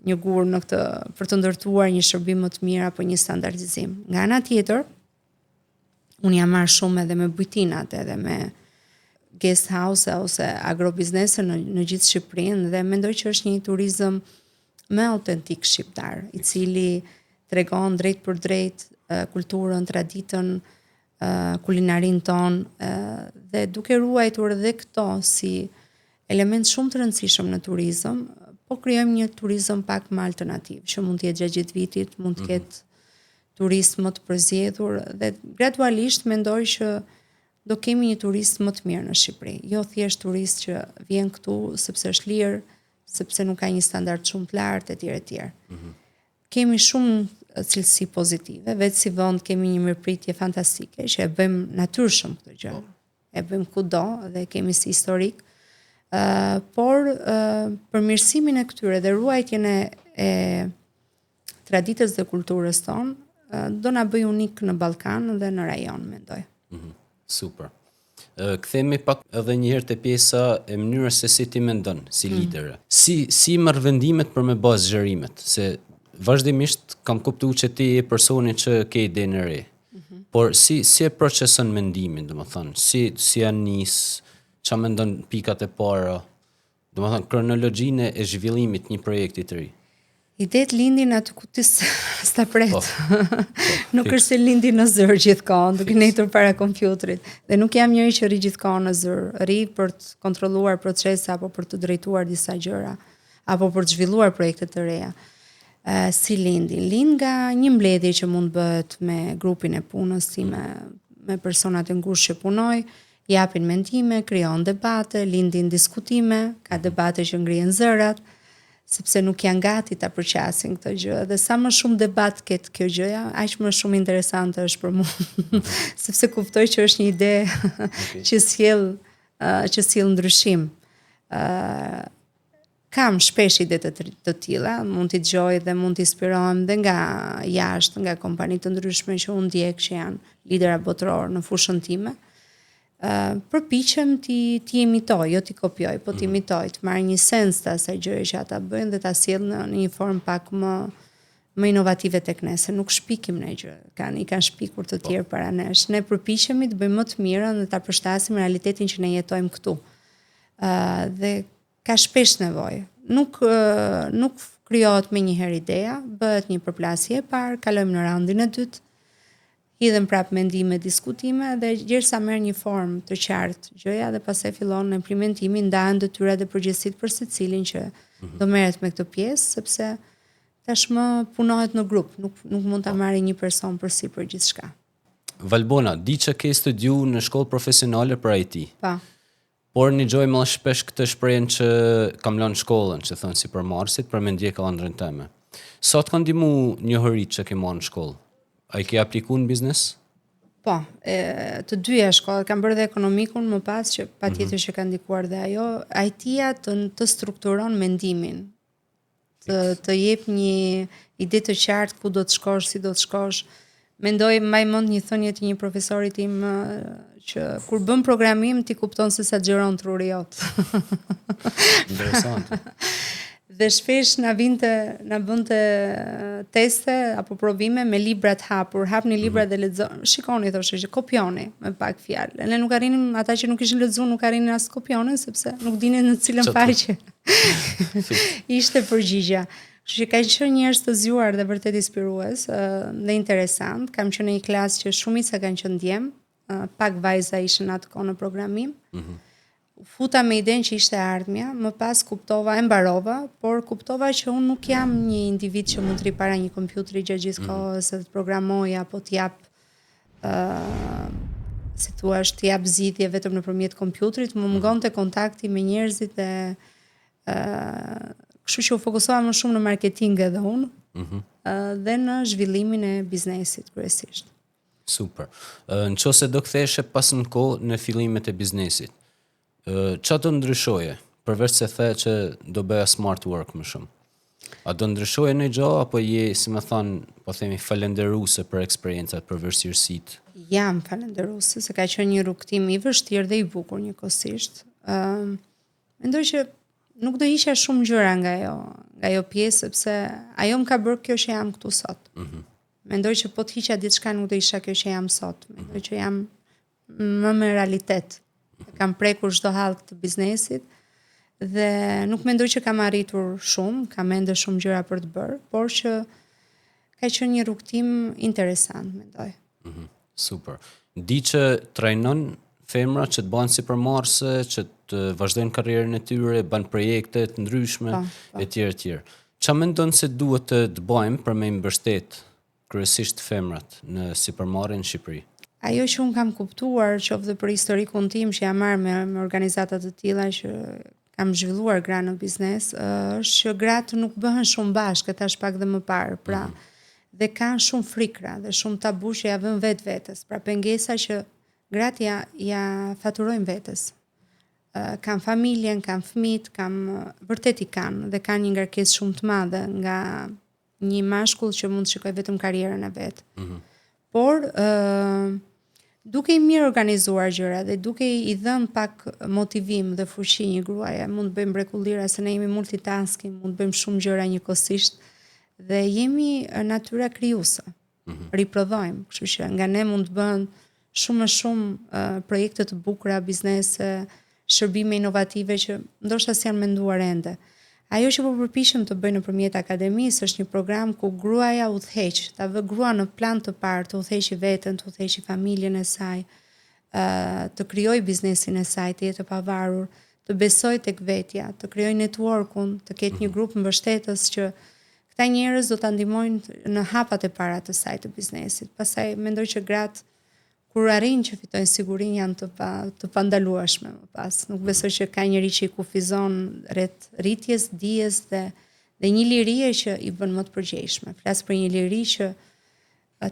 një gur në këtë për të ndërtuar një shërbim më të mirë apo një standardizim. Nga ana tjetër, unë jam marrë shumë edhe me bujtinat, edhe me guest house ose agrobiznese në gjithë Shqipërinë dhe mendoj që është një turizëm më autentik shqiptar, i cili tregon drejt për drejt kulturën, traditën, kulinarin ton dhe duke ruajtur edhe këto si element shumë të rëndësishëm në turizëm, po krijojmë një turizëm pak më alternativ, që mund të jetë gjatë gjithë vitit, mund të ketë turistë më të përzgjedhur dhe gradualisht mendoj që do kemi një turist më të mirë në Shqipëri, jo thjesht turist që vjen këtu sepse është lirë, sepse nuk ka një standard shumë të lartë etj. Kemi shumë cilësi pozitive, vetë si vend kemi një mirëpritje fantastike që e bëjmë natyrshëm këtë gjë. E bëjmë kudo dhe kemi si historik. Por përmirësimin e këtyre dhe ruajtjen e traditës dhe kulturës tonë do na bëj unik në Ballkan dhe në rajon, mendoj. Super. Kthehemi pak edhe një herë te pjesa e mënyrës se si ti mendon si lidere. Si marr vendimet për me bë zgjerimet, se vazhdimisht kam kuptuar që ti je personi që ke idenë e re. Por si e proceson mendimin, domethënë, si janë nis, ç'a mendon pikat e para, domethënë kronologjinë e zhvillimit një projekti të ri. Idetë lindin aty ku ti s'ta pret. Nuk është se lindin në zër gjithkohon, duke nejtur para kompjuterit. Dhe nuk jam njëri që rri gjithkohon në zër. Rri për të kontrolluar procese apo për të drejtuar disa gjëra, apo për të zhvilluar projekte të reja. Si lindin? Lind nga një mbledhje që mund bëhet me grupin e punës, si me personat e ngushtë që punoj, japin mendime, krijon debate, lindin diskutime, ka debate që ngrihen zërat, sepse nuk janë gati ta përqasin këtë gjë. Dhe sa më shumë debat ketë kjo gjëja, aq më shumë interesante është për mua, sepse kuptoj që është një ide që sjell ndryshim. Kam shpesh ide të tilla, mund t'i dëgjoj dhe mund t'i inspirohem dhe nga jashtë, nga kompani të ndryshme që unë ndjek që janë lidera botëror në fushën time. Përpiqem ti imitoj, jo ti kopjoj, po ti imitoj, të marr një sens të asaj gjëje që ata bëjnë dhe ta sjell në një formë pak më inovative tek ne, se nuk shpikim ne gjë, i kanë shpikur të tjerë para nesh. Ne përpiqemi të bëjmë më të mirën dhe ta përshtasim realitetin që ne jetojmë këtu. Dhe ka shpesh nevojë. Nuk krijohet me njëherë ideja, bëhet një përplasje e parë, kalojmë në raundin e dytë, hidhen prapë mendime, diskutime dhe gjersa merr një formë të qartë gjëja dhe pastaj fillon në implementimin, ndahen detyrat dhe përgjegjësitë për secilin që do merret me këtë pjesë, sepse tashmë punohet në grup, nuk mund ta marrë një person për gjithçka. Valbona, di që ke studiu në shkollë profesionale për IT. Pa. Por një gjoj më shpesh këtë shprehen që kam lënë shkollën, që thënë si për marsit, për me ndjek ëndrrën teme. Sa të kanë ndihmu njohëritë që ke marrë në shkollë? A i ke apliku në biznes? Po, të dyja shkollat, kam bërë dhe ekonomikun më pas që patjetër që ka ndikuar dhe ajo, IT-ja të strukturon mendimin, të jep një ide të qartë ku do të shkosh, si do të shkosh. Mendoj, mbaj mend një thënie të një profesori tim që kur bën programim ti kupton se sa xhiron truri jot. Interesante. Dhe shpesh na bënte teste apo provime me libra të hapur. Hapni libra dhe lexoni. Shikoni thoshte që kopjoni me pak fjalë. Ne nuk arrinim, ata që nuk kishin lexuar nuk arrinin as kopjonin sepse nuk dinin në cilën faqe ishte përgjigja. Kështu që ka qenë njerëz të zgjuar dhe vërtet inspirues dhe interesant. Kam qenë në një klasë që shumica kanë qenë djem, pak vajza ishin atë kohë në programim. Futa me idenë që ishte ardhmja, më pas kuptova, e mbarova, por kuptova që unë nuk jam një individ që mund të ri para një kompjuteri gjatë gjithë kohës, të programoj apo të jap si thua, të jap zgjidhje vetëm nëpërmjet kompjuterit, më mungonte kontakti me njerëzit dhe kështu që u fokusova më shumë në marketing edhe unë dhe në zhvillimin e biznesit kryesisht. Super. Nëse do ktheheshe pas në kohë në fillimet e biznesit, çfarë do ndryshoje? Përveç se the që do bëja smart work më shumë. A do ndryshoje në gjë apo je, si më thon, po themi falënderuese për eksperiencat, për vështirësitë? Jam falënderuese se ka qenë një rrugtim i vështirë dhe i bukur njëkohësisht. Mendoj që nuk do hiqja shumë gjëra nga ajo pjesë sepse ajo më ka bërë kjo që jam këtu sot. Mendoj që po të hiqja diçka nuk do isha kjo që jam sot. Mendoj që jam më me realitet. Kam prekur çdo hall të biznesit dhe nuk mendoj që kam arritur shumë, kam ende shumë gjëra për të bërë, por që ka qenë një rrugtim interesant, mendoj. Super. Di që trajnon femra që të bëhen sipërmarrëse, që të vazhdojnë karrierën e tyre, bën projekte të ndryshme etj. Ç'a mendon se duhet të bëjmë për me mbështet kryesisht femrat në sipërmarrjen në Shqipëri? Ajo që unë kam kuptuar, qoftë për historikun tim që jam marrë me organizata të tilla që kam zhvilluar gra në biznes, është që gratë nuk bëhen shumë bashkë, tash pak dhe më parë. Pra, dhe kanë shumë frikra dhe shumë tabu që ja vën vetes. Pra pengesa që gratë ja faturojnë vetes. Kanë familjen, kanë fëmijët, vërtet i kanë dhe kanë një ngarkesë shumë të madhe nga një mashkull që mund të shikojë vetëm karrierën e vet. Por duke i mirë organizuar gjëra dhe duke i dhënë pak motivim dhe fuqi një gruaje, mund të bëjmë mrekullira se ne jemi multitasking, mund të bëjmë shumë gjëra njëkohësisht dhe jemi natyra krijuese. Riprodhojmë, kështu që nga ne mund të bëhen shumë më shumë projekte të bukura, biznese, shërbime inovative që ndoshta s'janë menduar ende. Ajo që po përpiqem të bëj nëpërmjet akademisë është një program ku gruaja udhëheq, ta vë gruan në plan të parë, të udhëheqë veten, të udhëheqë familjen e saj, të krijojë biznesin e saj, të jetë pavarur, të besojë tek vetja, të krijojë networkun, të ketë një grup mbështetës që këta njerëz do ta ndihmojnë në hapat e para të saj të biznesit. Pastaj mendoj që gratë kur arrin që fitojnë sigurinë janë të pandalueshme më pas. Nuk besoj që ka njëri që i kufizon rreth rritjes, dijes dhe një lirie që i bën më të përgjegjshme. Flas për një liri që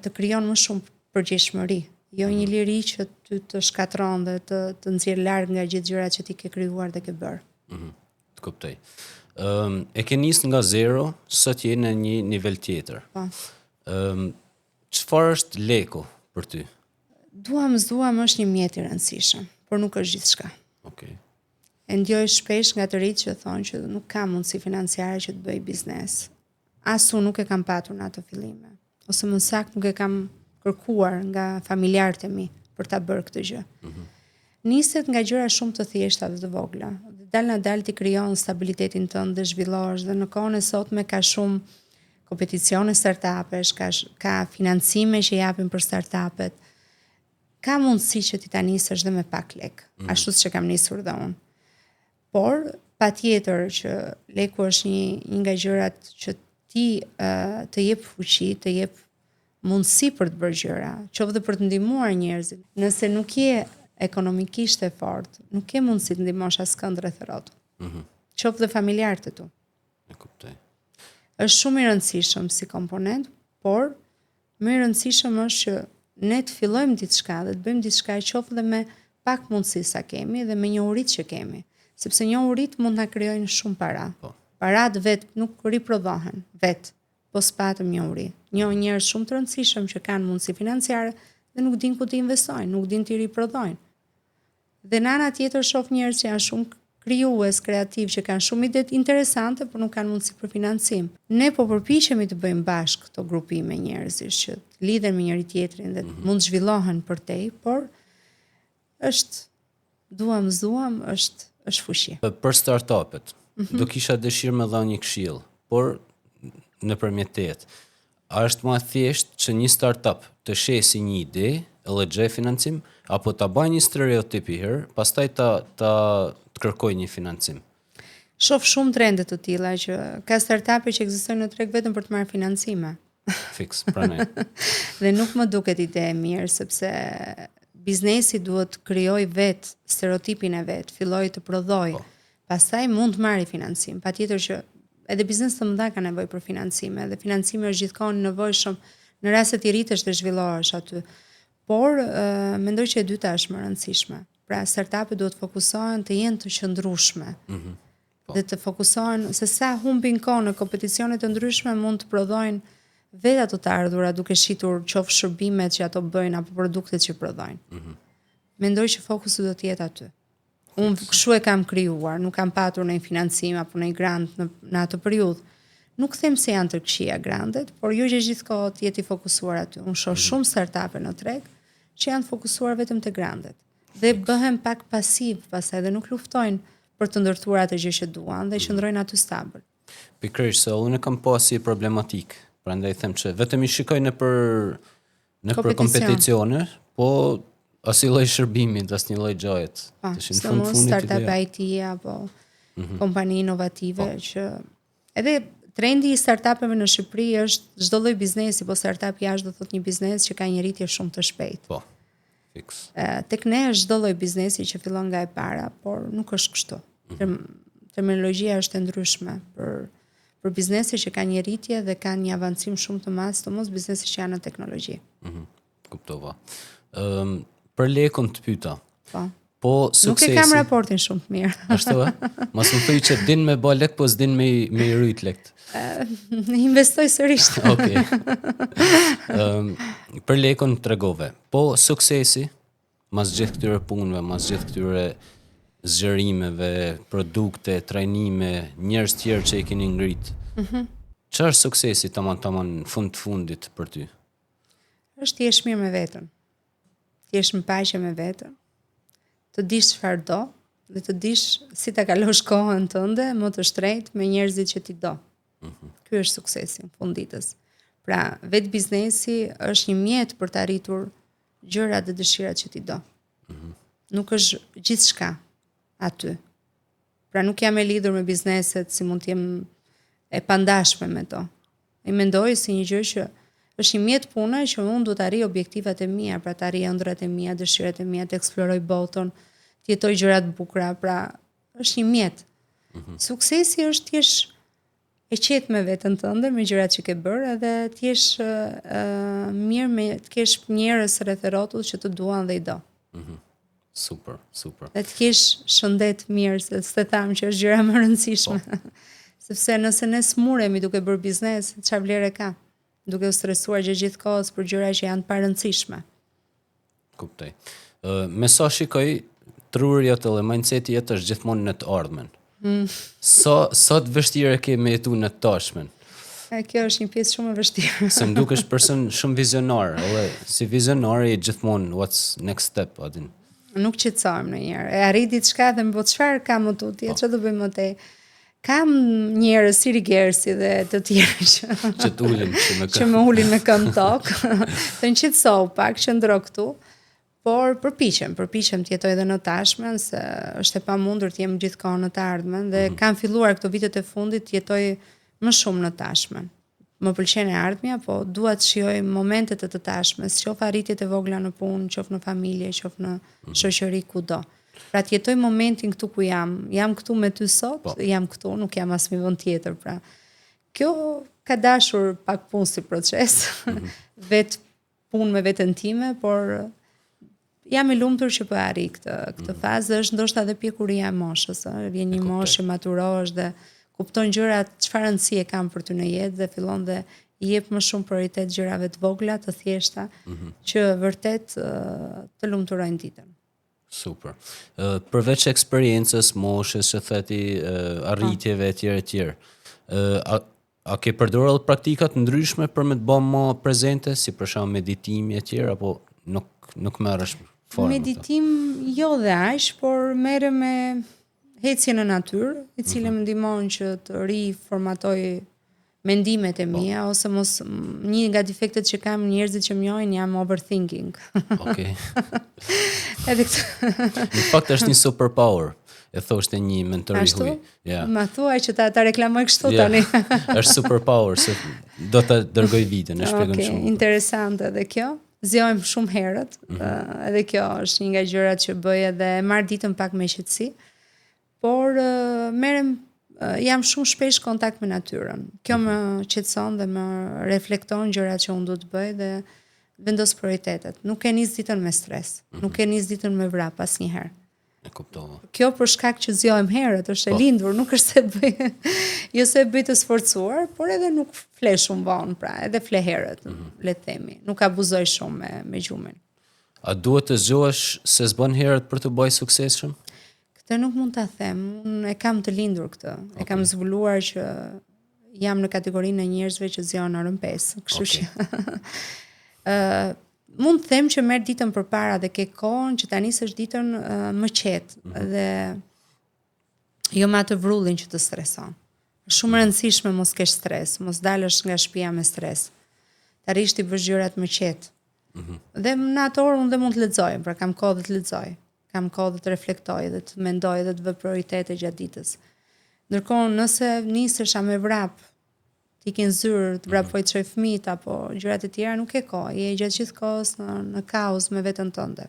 të krijon më shumë përgjegjshmëri, jo një liri që të shkatron dhe të nxjerr larg nga gjithë gjërat që ti ke krijuar dhe ke bërë. Të kuptoj. E ke nisë nga zero, sot je në një nivel tjetër. Po. Çfarë është Leko për ty? Duam është një mjet i rëndësishëm, por nuk është gjithçka. Okej. E ndjoj shpesh nga të rritë që thonë që nuk kam mundësi financiare që të bëj biznes. Asu nuk e kam patur në ato fillime. Ose më saktë nuk e kam kërkuar nga familjarët e mi për ta bërë këtë gjë. Niset nga gjëra shumë të thjeshta dhe të vogla. Dal në dal ti krijon stabilitetin tënd dhe zhvillohesh dhe në kohën e sotme ka shumë kompeticione startupesh, ka financime që japin për startupet. Ka mundësi që ti ta nisësh dhe me pak lek, ashtu siç e kam nisur dhe unë. Por patjetër që leku është një nga gjërat që ti të jep fuqi, të jep mundësi për të bërë gjëra, qoftë dhe për të ndihmuar njerëzit. Nëse nuk je ekonomikisht e fortë, nuk ke mundësi të ndihmosh askënd rreth rrotull. Qoftë dhe familjarët e tu. E kuptoj. Është shumë i rëndësishëm si komponent, por më i rëndësishëm është që ne të fillojmë diçka dhe të bëjmë diçka qoftë dhe me pak mundësi sa kemi dhe me njohuritë që kemi, sepse njohuritë mund na krijojnë shumë para. Parat vet nuk riprodhohen vet, po s'patëm njohuri. Njoh njerëz shumë të rëndësishëm që kanë mundësi financiare dhe nuk dinë ku të investojnë, nuk dinë të riprodhojnë. Dhe në ana tjetër shoh njerëz që janë shumë krijues, kreativ, që kanë shumë ide interesante, por nuk kanë mundësi për financim. Ne po përpiqemi të bëjmë bashkë këto grupime njerëzish që të lidhen me njëri tjetrin dhe mund të zhvillohen përtej, por është duam, është fuqi. Për startupet, do kisha dëshirë me dhënë një këshill, por nëpërmjet teje. A është më thjesht që një startup të shesi një ide, edhe gjej financim, apo ta bëjë një stereotip i herë, pastaj ta kërkoj një financim? Shoh shumë trende të tilla që ka startupe që ekzistojnë në treg vetëm për të marrë financime. Fiks, pranoj. Dhe nuk më duket ide e mirë, sepse biznesi duhet të krijojë vet stereotipin e vet, fillojë të prodhojë. Pastaj mund të marrë financim. Patjetër që edhe biznes të mëdha ka nevojë për financime, dhe financimi është gjithkohë nevojshëm në rast se ti rritesh dhe zhvillohesh aty. Por mendoj që e dyta është më e rëndësishme. Pra startupet duhet të fokusohen të jenë të qëndrueshme. Dhe të fokusohen se sa humbin kohë në kompeticione të ndryshme mund të prodhojnë vetë ato të ardhura duke shitur qoftë shërbimet që ato bëjnë apo produktet që prodhojnë. Mendoj që fokusi do të jetë aty. Unë kështu e kam krijuar, nuk kam patur ndonjë financim apo ndonjë grant në atë periudhë. Nuk them se janë të këqija grandet, por jo që gjithkohë të jeti fokusuar aty. Unë shoh shumë startupe në treg që janë fokusuar vetëm te grandet. Dhe bëhen pak pasiv pastaj dhe nuk luftojnë për të ndërtuar atë gjë që duan dhe qëndrojnë aty stabil. Pikërisht se unë kam pasi problematik. Prandaj them që vetëm i shikoj në për kompeticione, po asnjë lloj shërbimi, asnjë lloj gjoje. Tashin fund startup IT apo kompani inovative që edhe trendi i startupeve në Shqipëri është çdo lloj biznesi, po startup jashtë do thotë një biznes që ka një rritje shumë të shpejtë. Po. Fiks. Tek ne është çdo lloj biznesi që fillon nga e para, por nuk është kështu. Terminologjia është e ndryshme për biznese që kanë një rritje dhe kanë një avancim shumë të madh, sidomos biznese që janë në teknologji. Kuptova. Për lekun të pyeta. Po suksesi. Nuk e kam raportin shumë të mirë. Ashtu ë? Mos më thuaj që din me bë lek, po s'din me i rrit lekt. Investoj sërish. Okej. Për lekun tregove. Po suksesi, mas gjithë këtyre punëve, mas gjithë këtyre zgjerimeve, produkte, trajnime, njerëz të tjerë që i keni ngrit. Çfarë është suksesi tamam fundit për ty? Është të jesh mirë me veten. Të jesh në paqe me veten. Të dish çfarë do dhe të dish si ta kalosh kohën tënde më të shtrejtë me njerëzit që ti do. Ky është suksesi në fund ditës. Pra, vetë biznesi është një mjet për të arritur gjërat dhe dëshirat që ti do. Nuk është gjithçka aty. Pra, nuk jam e lidhur me bizneset si mund të jem e pandashme me to. E mendoj si një gjë që është një mjet pune që unë duhet të arrij objektivat e mia, pra të arrij ëndrat e mia, dëshirat e mia, të eksploroj botën, të jetoj gjëra të bukura, pra është një mjet. Suksesi është të jesh e qetë me veten tënde, me gjërat që ke bërë, edhe të jesh mirë me të kesh njerëz rreth rrotull që të duan dhe i do. Super. Dhe të kesh shëndet mirë, se tham që është gjëra më e rëndësishme. Sepse nëse ne smuremi duke bërë biznes, çfarë vlerë ka? Duke u stresuar gjithë kohës për gjëra që janë pa rëndësishme. Kuptoj. Me sa shikoj, trurja të dhe mindseti jetë është gjithmonë në të ardhmen. Sa të vështirë ke me jetu në të tashmen? Kjo është një pjesë shumë e vështirë. Se më dukesh person shumë vizionar, edhe si vizionar e gjithmonë what's next step, adin. nuk qetësohem ndonjëherë. E arrit diçka dhe më po çfarë kam më tutje, çfarë do bëjmë më tej? Kam njerëz si Rigersi dhe të tjerë Që t'ulin që më ulin me këmbë tokë, të nqetësoj pak, qëndro këtu, por përpiqem të jetoj edhe në tashmen, se është e pamundur të jem gjithkohë në të ardhmen dhe kam filluar këto vitet e fundit të jetoj më shumë në tashmen. Më pëlqen e ardhmja, po dua të shijoj momentet e të tashmes, qoftë arritjet e vogla në punë, qoftë në familje, qoftë në shoqëri kudo. Pra të jetoj momentin këtu ku jam këtu me ty sot, jam këtu, nuk jam asnjë vend tjetër, pra. Kjo ka dashur pak punë si proces, vetë punë me veten time, por jam i lumtur që po arri këtë fazë, është ndoshta edhe pjekuria e moshës, vjen një moshë, maturohesh dhe kupton gjërat çfarë rëndësie kanë për ty në jetë dhe fillon dhe i jep më shumë prioritet gjërave të vogla, të thjeshta, që vërtet të lumturojnë ditën. Super. Përveç eksperiencës, moshës, që theti, arritjeve etj. A ke përdorur praktika të ndryshme për me të bëmë më prezente, si për shembull meditimi etj, apo nuk merresh fare? Meditim jo dhe aq, por merrem me hecje në natyrë, i cili më ndihmon që të riformatoj mendimet e mia, ose mos një nga defektet që kam njerëzit që më njohin jam overthinking. Okej. Edhe këtë. Në fakt është një superpower. E thoshte një mentor i huaj. Ja. Ma thuaj që ta reklamoj kështu tani. Është superpower, se do ta dërgoj videon, e shpjegon shumë. Interesante edhe kjo. Zgjohem shumë herët. Edhe kjo është një nga gjërat që bëj edhe marr ditën pak me qetësi. Por jam shumë shpesh kontakt me natyrën. Kjo më qetëson dhe më reflekton gjërat që unë du të bëj dhe vendos prioritetet. Nuk e nis ditën me stres. Nuk e nis ditën me vrap asnjëherë. E kuptova. Kjo për shkak që zgjohem herët, është e lindur, nuk është se bëj, jo se bëj të sforcuar, por edhe nuk fle shumë vonë, pra, edhe fle herët, le të themi. Nuk abuzoj shumë me gjumin. A duhet të zgjohesh se s'bën herët për të bërë suksesshëm? Këtë nuk mund ta them, unë e kam të lindur këtë. E kam zbuluar që jam në kategorinë e njerëzve që zgjohen në orën 5, kështu që mund të them që merr ditën përpara dhe ke kohën që ta nisësh ditën më qetë dhe jo me atë vrullin që të streson. Është shumë e rëndësishme mos kesh stres, mos dalësh nga shtëpia me stres. Ta rish ti bësh gjërat më qetë. Dhe në atë orë unë dhe mund të lexoj, pra kam kohë dhe të lexoj. Kam kohë dhe të reflektoj dhe të mendoj dhe të vë prioritete gjatë ditës. Ndërkohë nëse nisesha me vrap, ti ke zyrë të vrapoj të çoj fëmijët apo gjërat e tjera, nuk e kohë, je gjatë gjithë kohës në kaos me veten tënde.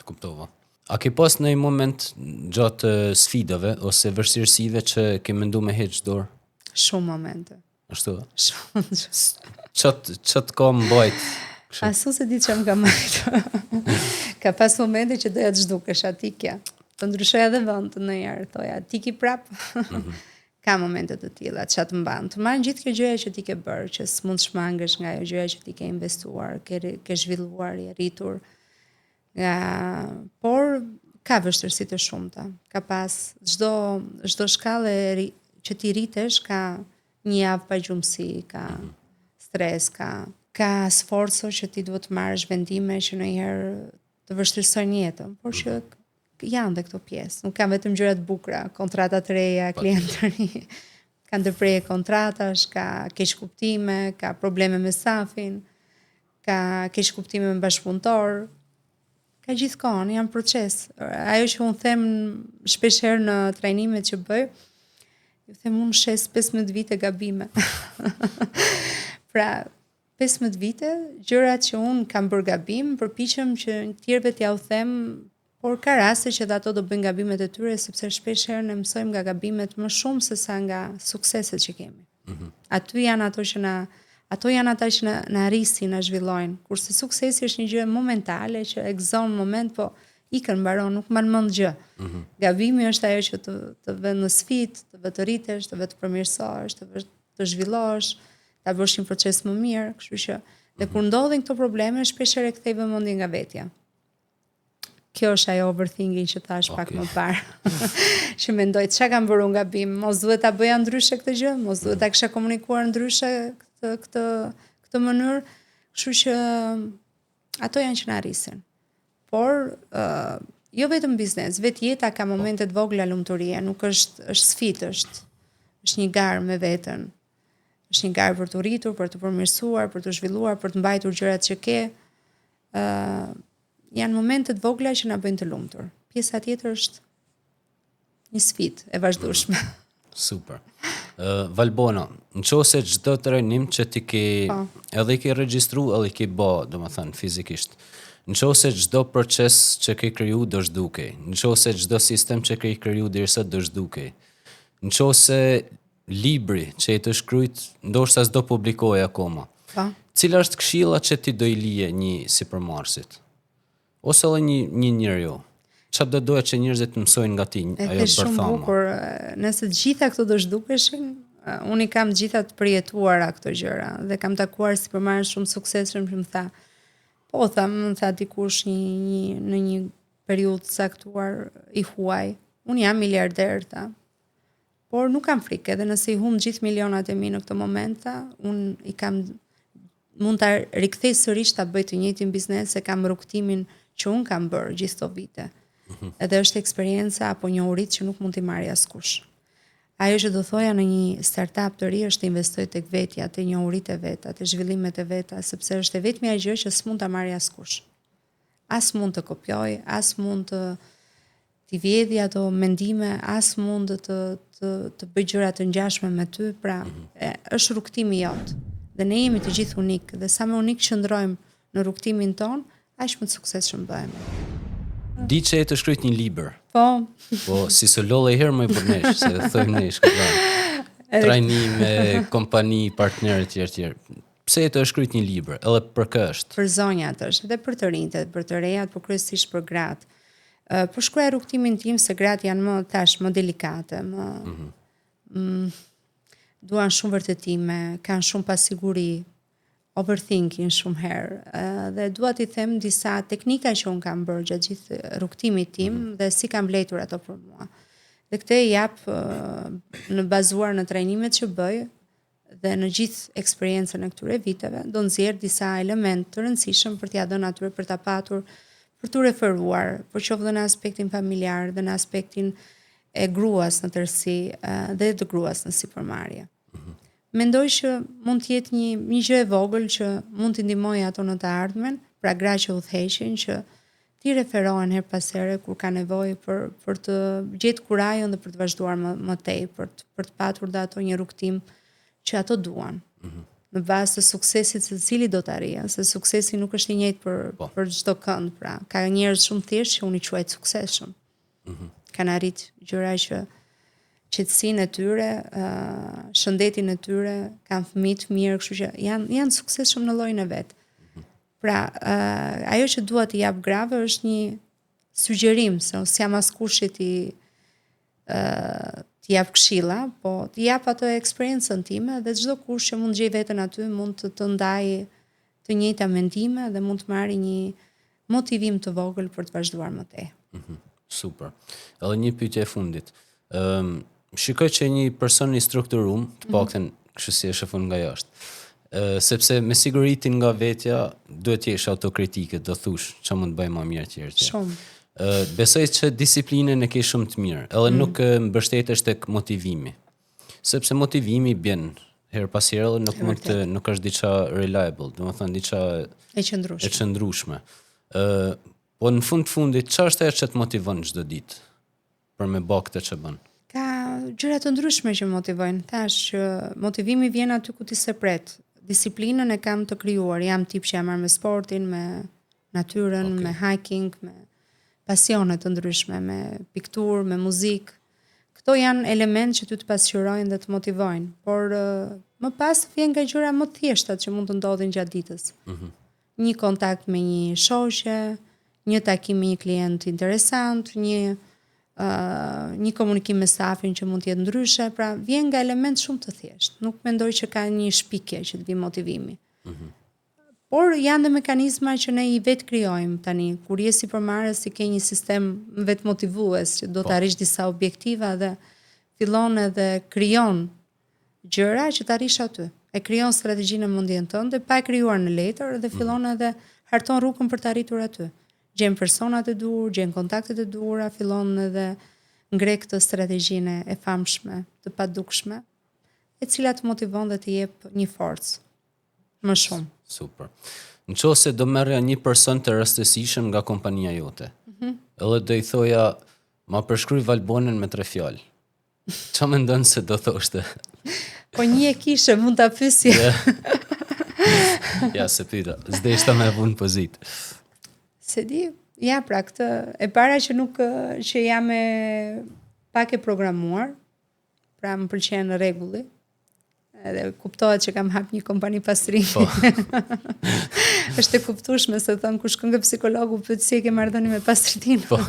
Të kuptova. A ke pas në një moment gjatë sfidave ose vështirësive që ke mendu me heq dorë? Shumë momente. Ashtu? Shumë. Çat ka mbajt? Asu se di që më ka majtë. Ka pas momente që doja të zhdukesh atikja. Të ndryshoja edhe vend në njerë, thoja, tiki prap. Ka momente të tilla, çat mban. Të marrin gjithë kjo gjëja që ti ke bërë, që s'mund shmangesh nga ajo gjëja që ti ke investuar, ke zhvilluar, i rritur. Por ka vështirësi të shumta. Ka pas çdo shkallë që ti rritesh ka një javë pa gjumësi, ka stres, ka sforco që ti duhet të marrësh vendime që ndonjëherë të vështirësojnë jetën, por që janë dhe këto pjesë. Nuk kanë vetëm gjërat bukura, kontrata të reja, klientë të rinj. Ka ndërprerje kontratash, ka keq kuptime, ka probleme me stafin, ka keq kuptime me bashkëpunëtor. Ka gjithkohën, janë proces. Ajo që unë them shpesh herë në trajnimet që bëj, ju them unë shes 15 vite gabime. Pra, 15 vite, gjërat që unë kam bërë gabim, përpiqem që tjerëve t'ja u them, por ka raste që dhe ato do bëjnë gabimet e tyre, sepse shpesh herë ne mësojmë nga gabimet më shumë se sa nga sukseset që kemi. Ato janë ata që na arrisin, na zhvillojnë. Kurse suksesi është një gjë momentale që e gëzon moment, po ikën mbaron, nuk mban mend gjë. Gabimi është ajo që të vë në sfidë, të vë të rritesh, të vë të përmirësohesh, të zhvillohesh, ta bësh një proces më mirë, kështu që dhe kur ndodhin këto probleme, shpesh e kthej vëmendjen nga vetja. Kjo është ajo overthinking që thash pak më parë. Që mendoj çka kam bërë unë gabim, mos duhet ta bëja ndryshe këtë gjë, mos duhet ta kisha komunikuar ndryshe këtë mënyrë, kështu që ato janë që na arrisin. por jo vetëm biznes, vetë jeta ka momente të vogla lumturie, nuk është sfidë, është një garë me veten. Është një garë për të rritur, për të përmirësuar, për të zhvilluar, për të mbajtur gjërat që ke. Janë momente të vogla që na bëjnë të lumtur. Pjesa tjetër është një sfidë e vazhdueshme. Super. Valbona, nëse çdo trajnim që ti ke edhe ke regjistru, edhe ke bë, domethënë fizikisht. Nëse çdo proces që ke kriju do zhdukej. Nëse çdo sistem që ke kriju derisa do zhdukej. Nëse libri që e të shkruajt ndoshta s'do publikohet akoma. Cila është këshilla që ti do I lije një sipërmarrësit? Ose edhe një njeriu. Çfarë do doja që njerëzit të mësojnë nga ti ajo Është shumë bërthama? bukur, nëse të gjitha këto do zhdukeshin, unë I kam të gjitha të përjetuara këto gjëra dhe kam takuar sipërmarrës shumë suksesshëm që më tha. Po më tha dikush në një periudhë të caktuar I huaj. Unë jam miliarder, tha. Por nuk kam frikë, edhe nëse I humb gjithë milionat e mi në këtë moment, unë mund ta rikthej sërish ta bëj të njëjtin biznes, se kam rrugtimin që unë kam bërë gjithë këto vite. Edhe është eksperienca apo njohuritë që nuk mund t'i marrë askush. Ajo që do thoja në një startup të ri është të investoj tek vetja, te njohuritë e veta, te zhvillimet e veta, sepse është e vetmja gjë që s'mund ta marrë askush. As mund të kopjoj, as mund t'i vjedhi ato mendime, as mund të bëj gjëra të ngjashme me ty, pra është rrugtimi jot. Dhe ne jemi të gjithë unik, dhe sa më unik qëndrojmë në rrugtimin ton, aq më të suksesshëm bëhemi. Di që e të shkruajt një libër. Po, Si së lolle herë më I përnesh, se thojmë nesh këta. Trajnime, kompani, partnerë tjerë. Pse e të shkruajt një libër? Edhe për kë është? për zonjat është, edhe për të rinjtë, për të rejat, por kryesisht për gratë. Po shkruaj rrugtimin tim se gratë janë më delikate, duan shumë vërtetime, kanë shumë pasiguri, overthinking shumë herë, dhe dua t'i them disa teknika që unë kam bërë gjatë gjithë rrugtimit tim dhe si kam mbledhur ato për mua. Dhe këtë e jap në bazuar në trajnimet që bëj dhe në gjithë eksperiencën e këtyre viteve, do nxjerr disa elementë të rëndësishëm për t'ia dhënë atyre për ta patur, për t'u referuar, por qoftë dhe në aspektin familjar dhe në aspektin e gruas në tërësi dhe të gruas në sipërmarrje. Mendoj që mund të jetë një gjë e vogël që mund t'i ndihmojë ato në të ardhmen, pra gra që udhëheqin, që ti referohen her pas here kur ka nevojë për të gjetur kurajën dhe për të vazhduar më tej, për të patur dhe ato një rrugtim që ato duan. Në bazë të suksesit se cili do të arrijë, se suksesi nuk është I njëjtë për çdo kënd, pra ka njerëz shumë thjesht që unë I quaj të suksesshëm. Kanë arrit gjëra që qetësinë e tyre, shëndetin e tyre, kanë fëmijë të mirë, kështu që janë suksesshëm në llojin e vet. Pra, ajo që dua t'i jap grave është një sugjerim, se unë jam askush që t'i jap këshilla, po t'i jap atë eksperiencën time dhe çdo kush që mund gjej veten aty mund të ndajë të njëjta mendime dhe mund të marrë një motivim të vogël për të vazhduar më tej. Super. Edhe një pyetje e fundit. Shikoj që një person I strukturuar, të paktën kështu si e shefon nga jashtë. Sepse me siguri ti nga vetja duhet të jesh autokritike, do thush ç'a mund të bëj më mirë tjerë. Shumë. Besoj që disiplinën e ke shumë të mirë, edhe nuk mbështetesh tek motivimi. Sepse motivimi bjen her pas here dhe nuk është diçka reliable, domethënë diçka E qëndrueshme. Po në fundit çfarë është ajo që të motivon çdo ditë për me bë këtë që bën? Ka gjëra të ndryshme që motivojnë. Thash që motivimi vjen aty ku ti se pret. Disiplinën e kam të krijuar. Jam tip që jam marrë me sportin, me natyrën, me hiking, me pasione të ndryshme, me pikturë, me muzikë. Këto janë elementë që ty të pasqyrojnë dhe të motivojnë, por më pas vjen nga gjëra më të thjeshta që mund të ndodhin gjatë ditës. Një kontakt me një shoqe, një takim me një klient interesant, një komunikim me stafin që mund të jetë ndryshe, pra vjen nga element shumë të thjeshtë. Nuk mendoj që ka një shpikje që të vi motivimi. Por janë dhe mekanizma që ne I vetë krijojmë tani. Kur je sipërmarrës I ke një sistem vetë motivues që do të arrish disa objektiva dhe fillon edhe krijon gjëra që të arrish aty. E krijon strategjinë e mendjen tënde pa e krijuar në letër dhe fillon edhe harton rrugën për të arritur aty. gjen personat e duhur, gjen kontaktet e duhura, fillon edhe ngre këtë strategjinë e famshme, të padukshme, e cila të motivon dhe të jep një forcë më shumë. Super. Në qoftë se do merrja një person të rastësishëm nga kompania jote, edhe do I thoja, ma përshkruaj Valbonën me 3 fjalë. Ç'a mendon se do thoshte? Po një e kishe, mund ta pyesje. Ja, se pyeta. S'deshta me punë pozit. Se di, ja pra këtë, e para që nuk, që jam pak e programuar, pra më pëlqen rregulli, edhe kuptohet që kam hap një kompani pastrimi. Po. Është e kuptueshme se thon kur shkon ke psikologu pyet si e ke marrëdhënie me pastërtinë. Po.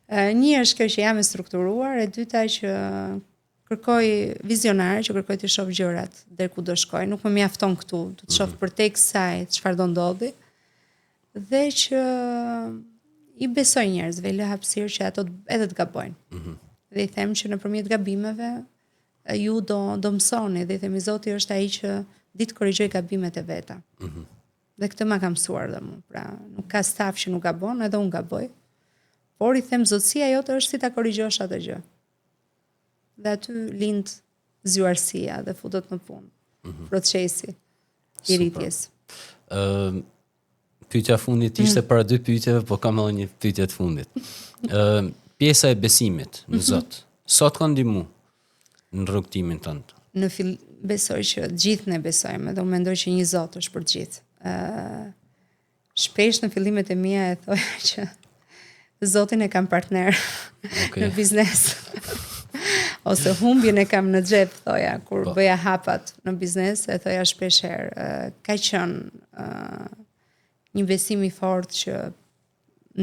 Një është kjo që jam e strukturuar, e dyta që kërkoj vizionare, që kërkoj të shoh gjërat deri ku do shkoj, nuk më mjafton këtu, do të shoh përtek kësaj çfarë do ndodhi. Dhe që I besoj njerëzve, I lë hapësirë që ato edhe të gabojnë. Dhe I them që nëpërmjet gabimeve ju do mësoni, dhe I themi Zoti është ai që ditë korrigjoj gabimet e veta. Dhe këtë ma ka mësuar dhe mu, pra nuk ka staf që nuk gabon, edhe unë gaboj. Por I them zotësia jote është si ta korrigjosh atë gjë. Dhe aty lind zjuarësia dhe futet në punë. Procesi I rritjes. Pyetja fundit ishte para 2 pyetjeve, po kam edhe një pyetje të fundit. Pjesa e besimit në Zot. Sot ka ndihmu në rrugtimin tënd? Besoj që gjithë ne besojmë, dhe unë mendoj që një Zot është për gjithë. Shpesh në fillimet e mia e thoja që Zotin e kam partner në biznes. Ose humbjen e kam në xhep, thoja, kur bëja hapat në biznes, e thoja shpesh herë. Ka qenë një besim I fortë që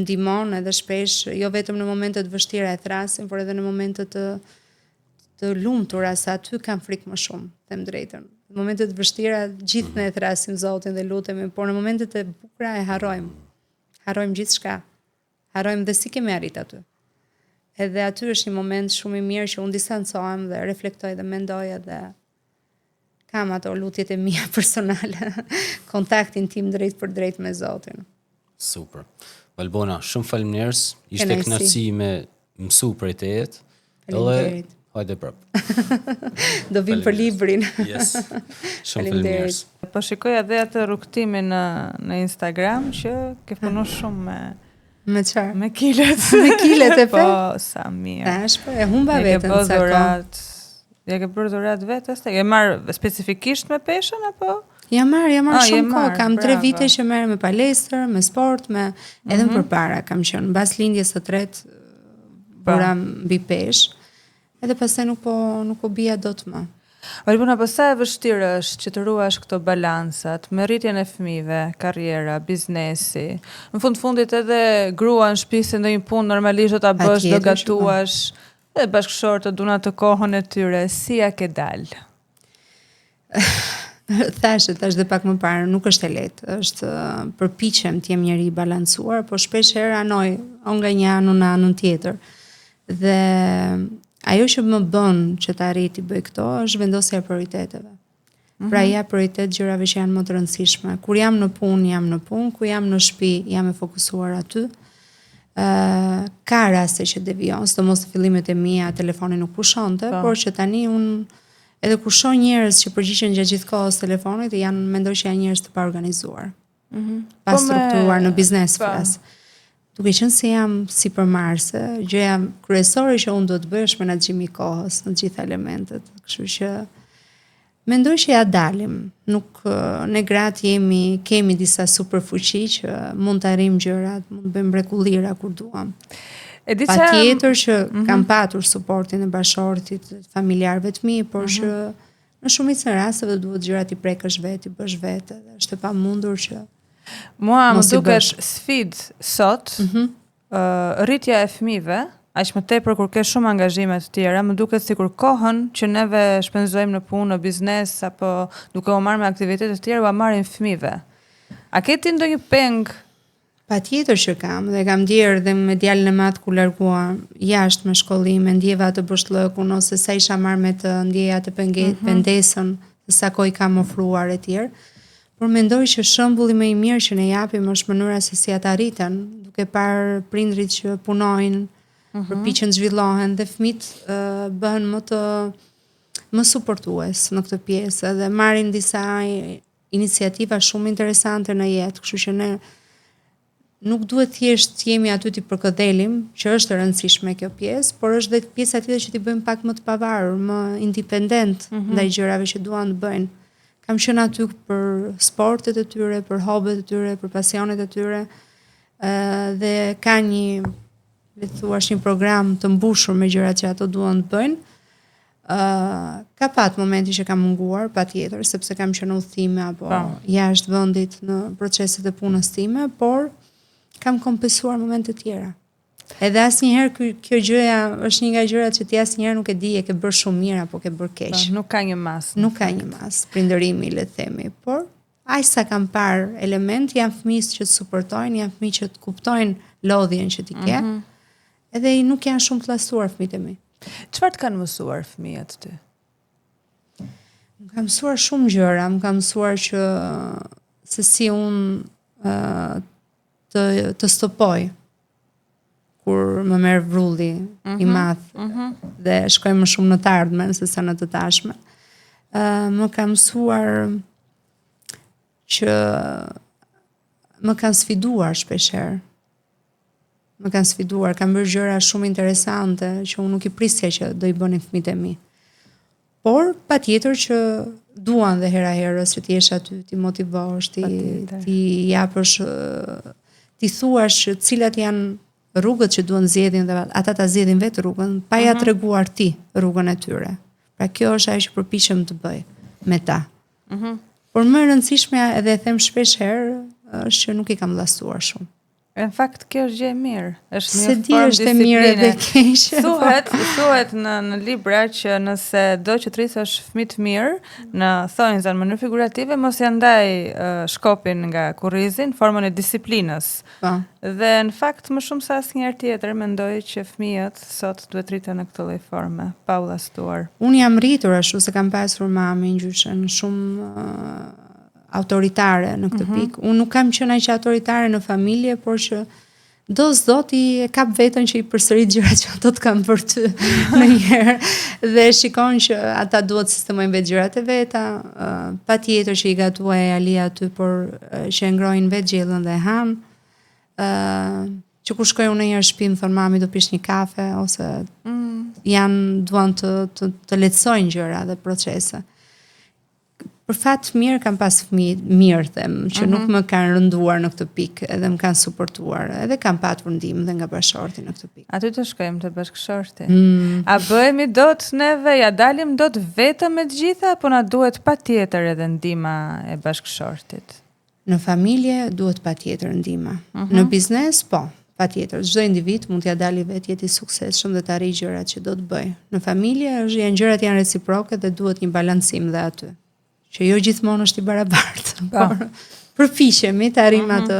ndihmon edhe shpesh, jo vetëm në momentet vështira e thrasin, por edhe në momentet të lumtura, sa aty kam frikë më shumë, them drejtën. Në momentet vështira gjithë ne thrasim Zotin dhe lutemi, por në momentet e bukura e harrojmë. Harrojmë gjithçka. Harrojmë dhe si kemi arrit aty. Edhe aty është një moment shumë I mirë që unë distancohem dhe reflektoj dhe mendoj edhe kam ato lutjet e mia personale, kontaktin tim drejt për drejt me Zotin. Super. Valbona, shumë faleminderit. Ishte kënaqësi me mësu prej teje. Faleminderit. Hajde prap. Do vim për librin. Yes. Shumë faleminderit. Po shikoj edhe atë rrugtimin në Instagram që ke punuar shumë me çfarë? Me kilet. Me kilet e Po, sa mirë. Tash po e humba veten sa kohë. Ja ke bërë dhurat vetes? E marr spesifikisht me peshën apo? Ja marr shumë kohë. Kam 3 vite që merrem me palestër, me sport, me edhe më përpara kam qenë mbas lindjes së tretë bëra mbi peshë. Edhe pastaj nuk po bija dot më. Valbona, po sa e vështirë është që të ruash këto balansat, me rritjen e fëmijëve, karriera, biznesi. Në fundit edhe grua në shtëpi se ndonjë punë normalisht do ta bësh, do gatuash, edhe bashkëshortët duna të kohën e tyre, si ja ke dal? Thash dhe pak më parë, nuk është e lehtë. Është përpiqem të jem njeri I balancuar, por shpesh herë anoj nga një anë në anën tjetër. Dhe ajo që më bën që të arrit I bëj këto është vendosja e prioriteteve. Pra ja prioritet gjërave që janë më të rëndësishme. Kur jam në punë, jam në punë, kur jam në shtëpi, jam e fokusuar aty. Ka raste që devijon, sidomos në fillimet e mia telefoni nuk pushonte, por që tani unë edhe kur shoh njerëz që përgjigjen gjatë gjithë kohës telefonit, mendoj që janë njerëz të paorganizuar. Pa strukturuar në biznes flas. Duke qenë se jam sipërmarrëse, gjëja kryesore që unë do të bëj është menaxhimi I kohës në të gjitha elementet. Kështu që mendoj që ja dalim. Nuk ne gratë kemi disa superfuqi që mund të arrijmë gjërat, mund të bëjmë mrekullira kur duam. Patjetër që kam patur suportin e bashortit, familjarëve të mi, por që në shumicën e rasteve duhet gjërat I prekësh vetë, I bësh vetë, dhe është e pamundur që mua më duket sfidë sot, rritja e fëmijëve, aq më tepër kur ke shumë angazhime të tjera, më duket sikur kohën që neve shpenzojmë në punë, në biznes apo duke u marrë me aktivitete të tjera, u marrin fëmijëve. A ke ti ndonjë peng? Patjetër që kam, dhe kam ndjerë dhe me djalin e madh ku largua jashtë me shkollim, ndjeva të bëshllëkun ose sa isha marrë me të ndjeja të pendesën, sa kohë I kam ofruar e tjerë. Por mendoj që shembulli më i mirë që ne japim është mënyra se si ata rriten, duke parë prindrit që punojnë, përpiqen të zhvillohen dhe fëmijët bëhen më suportues në këtë pjesë dhe marrin disa iniciativa shumë interesante në jetë, kështu që ne nuk duhet thjesht të jemi aty të përkëdhelim, që është e rëndësishme kjo pjesë, por është dhe pjesa tjetër që t'i bëjmë pak më të pavarur, më independent ndaj gjërave që duan të bëjnë. Kam qenë aty për sportet e tyre, për hobet e tyre, për pasionet e tyre, dhe ka një program të mbushur me gjërat që ato duan të bëjnë. Ka pat momenti që kam munguar, patjetër, sepse kam qenë udhëtime apo jashtë vendit në proceset e punës time, por kam kompensuar momente tjera. Edhe asnjëherë kjo gjëja është një nga gjërat që ti asnjëherë nuk e di e ke bërë shumë mirë apo ke bërë keq. Nuk ka një mas. Nuk ka një mas, prindërimi, le të themi, por aq sa kam parë element, janë fëmijë që të suportojnë, janë fëmijë që të kuptojnë lodhjen që ti ke. Edhe nuk janë shumë të llastuar fëmijët e mi. Çfarë të kanë mësuar fëmijët ty? Më kanë mësuar shumë gjëra, më kanë mësuar që se si unë të stopoj kur më merr vrulli i madh dhe shkoj më shumë në të ardhmen se sa në të tashmen. Më ka mësuar që më kanë sfiduar shpeshherë. Më kanë sfiduar, kanë bërë gjëra shumë interesante që unë nuk i prisja që do i bënin fëmijët e mi. Por patjetër që duan dhe hera herës që ti jesh aty, ti motivosh, ti japësh, ti thuash cilat janë rrugët që duan zgjedhin dhe ata ta zgjedhin vetë rrugën, pa ja treguar ti rrugën e tyre. Pra kjo është ajo që përpiqem të bëj me ta. Por më e rëndësishme edhe e them shpesh herë është që nuk i kam llastuar shumë. Në fakt kjo është gjë e mirë. Është një formë disipline. Se di është e mirë edhe keq. Thuhet në libra që nëse do që të rrisësh fëmijë të mirë, në thonjza në mënyrë figurative, mos ja ndaj shkopin nga kurrizi në formën e disiplinës. Dhe në fakt më shumë se asnjëherë tjetër mendoj që fëmijët sot duhet rriten në këtë lloj forme, pa u llastuar. Unë jam rritur ashtu se kam pasur mamën gjyshen shumë autoritare në këtë pikë. Unë nuk kam qenë aq autoritare në familje, por që do s'do ti e kap veten që i përsërit gjërat që ato të kanë për ty ndonjëherë dhe shikon që ata duhet sistemojnë vetë gjërat e veta, patjetër që i gatuaj Alia aty, por që e ngrojnë vetë gjellën dhe han. Që kur shkoj unë në një shtëpi më thon mami do pish një kafe ose duan të lehtësojnë gjëra dhe procese. Për fat mirë kam pas fëmijë mirë them, që nuk më kanë rënduar në këtë pikë, edhe më kanë suportuar, edhe kam patur ndihmë dhe nga bashkëshorti në këtë pikë. Aty të shkojmë te bashkëshorti. A bëhemi dot neve, ja dalim dot vetëm me të gjitha, apo na duhet patjetër edhe ndihma e bashkëshortit? Në familje duhet patjetër ndihma. Në biznes po, patjetër. Çdo individ mund t'ja dalë vetë jetë i suksesshëm dhe të arrijë gjërat që do të bëj. Në familje gjërat janë reciproke dhe duhet një balancim dhe aty. Që jo gjithmonë është i barabartë, por përpiqemi të arrijmë atë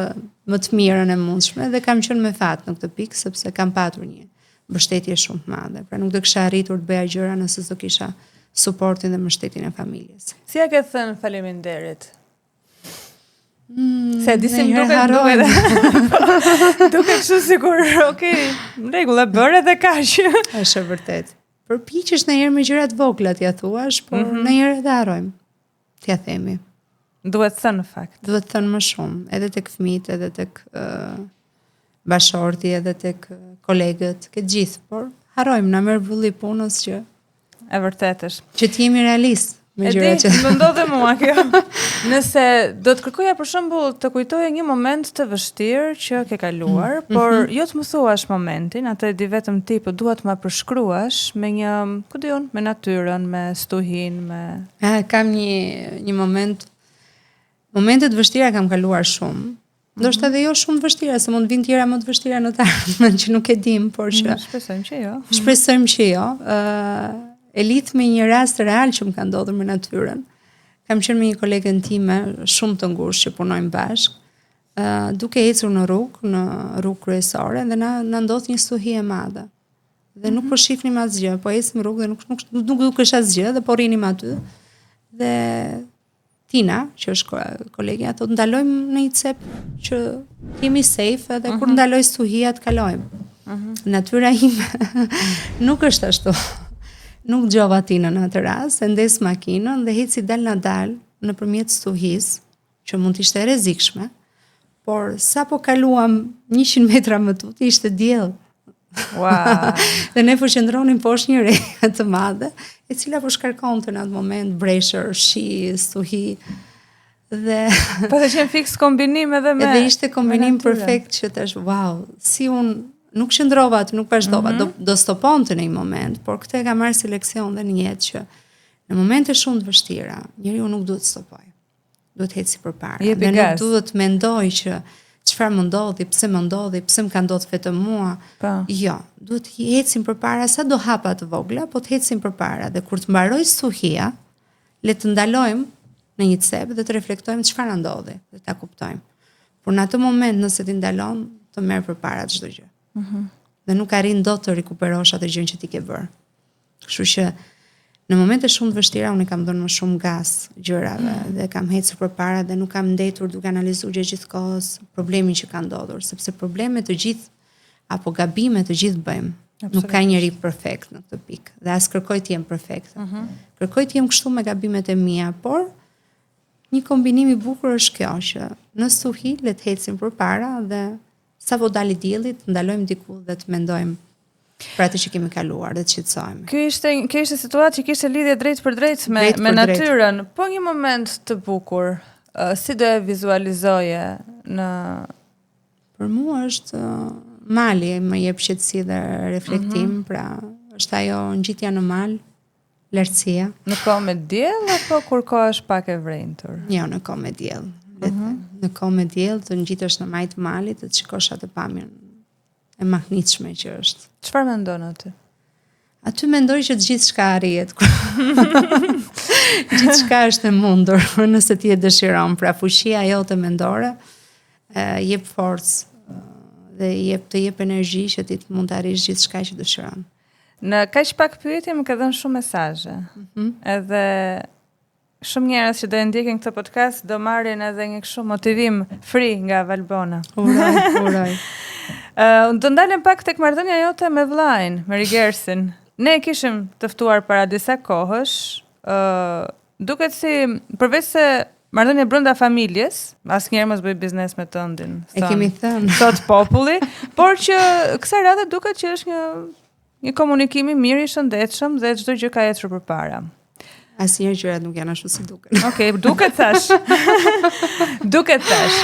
më të mirën e mundshme dhe kam qenë me fat në këtë pikë sepse kam patur një mbështetje shumë të madhe. Pra nuk do kisha arritur të bëja gjëra nëse s'do kisha suportin dhe mbështetjen e familjes. Si ja ke thënë faleminderit? Se disim duket kështu sikur, okay, në rregull, e bëre dhe kaq. Është e vërtet. Përpiqesh ndonjëherë me gjëra të vogla t'ia thuash, por ndonjëherë edhe harrojmë. T'ja themi. Duhet thënë në fakt. Duhet thënë më shumë, edhe tek fëmijët, edhe tek bashorti, edhe tek kolegët, këtë gjithë, por harrojmë, na merr vulli punës që e vërtet është. Që t'jemi realist me gjërat që më ndodhe mua kjo. Nëse do të kërkoja për shembull të kujtoje një moment të vështirë që ke kaluar, por jo të më thuash momentin, atë e di vetëm ti, por dua të më përshkruash me një, ku diun, me natyrën, me stuhin, me kam një momente të vështira kam kaluar shumë. Ndoshta edhe jo shumë vështira, se mund vinë tjera më të vështira në të ardhmen që nuk e dim, por që shpresojmë që jo. Shpresojmë që jo. E lidh me një rast real që më ka ndodhur me natyrën. Kam qenë me një kolegën time shumë të ngushtë që punojmë bashkë, duke ecur në rrugë kryesore dhe na ndodh një stuhi e madhe. Dhe nuk po shihnim asgjë, po ecim rrugë dhe nuk dukesh asgjë dhe po rrinim aty. Dhe Tina, që është kolegja, thotë ndalojmë në një cep që jemi safe edhe kur ndaloj stuhia të kalojmë. Natyra ime nuk është ashtu. Nuk dëgjova Tinën në atë rast, e ndes makinën dhe heci dal na dal nëpërmjet stuhisë, që mund të ishte e rrezikshme, por sa po kaluam 100 metra më tutje ishte diell. Wow. Dhe ne po qëndronim poshtë një reke të madhe, e cila po shkarkonte në atë moment breshër, shi, stuhi. Dhe Po të qenë fiks kombinim edhe me. Edhe ishte kombinim perfekt që tash wow, si unë nuk qëndrova aty, nuk vazhdova, do stoponte në një moment, por këtë e ka marrë si leksion dhe në jetë që në momente shumë të vështira, njeriu nuk duhet të stopojë. Duhet heci përpara. Dhe nuk duhet të mendoj që çfarë më ndodhi, pse më ka ndodhur vetëm mua. Jo, duhet të ecim përpara sa do hapa të vogla, po të ecim përpara dhe kur të mbaroj stuhia, le të ndalojmë në një cep dhe të reflektojmë çfarë na ndodhi dhe ta kuptojmë. Por në atë moment nëse ti ndalon, të merr përpara çdo gjë. Dhe nuk arrin dot të rikuperosh atë gjën që ti ke bërë. Kështu që në momente shumë të vështira unë kam dhënë më shumë gas gjërave dhe kam ecur përpara dhe nuk kam ndetur duke analizuar gjithkohës problemin që ka ndodhur, sepse problemet të gjithë apo gabimet të gjithë bëjmë. Nuk ka njeri perfekt në këtë pikë dhe as kërkoj të jem perfekte. Kërkoj të jem kështu me gabimet e mia, por një kombinim i bukur është kjo që në stuhi le të ecim përpara dhe sa po dali dielli të ndalojmë diku dhe të mendojmë për atë që kemi kaluar dhe të shqetësohemi. Kjo ishte situatë që kishte lidhje drejt për drejt me natyrën, po një moment të bukur, si do e vizualizoje në... Për mua është mali, më jep qetësi dhe reflektim, pra është ajo ngjitja në mal, lartësia. Në kohë me diell apo kur koha është pak e vrentur? Jo, në kohë me diell. Në kohë me diell të ngjitesh në majt malit dhe të shikosh atë pamjen e mahnitshme që është. Çfarë mendon aty? Aty mendoj që gjithçka arrihet. Gjithçka është e mundur nëse ti e dëshiron. Pra fuqia jote mendore jep forcë dhe të jep energji që ti mund të arrish gjithçka që dëshiron. Në kaq pak pyetje më ka dhënë shumë mesazhe. Edhe shumë njerëz që do e ndjekin këtë podcast do marrin edhe një kështu motivim free nga Valbona. Uroj. Do ndalem pak tek marrëdhënia jote me vllain, me Rigersin. Ne e kishim të ftuar para disa kohësh, duket si përveç se marrëdhënia brenda familjes, asnjëherë mos bëj biznes me tëndin. E kemi thënë. Thot populli, por që kësaj radhe duket që është një komunikim i mirë, i shëndetshëm dhe çdo gjë ka ecur përpara. Asnjëherë gjërat nuk janë ashtu si duket. Okej, duket thash. Duket thash.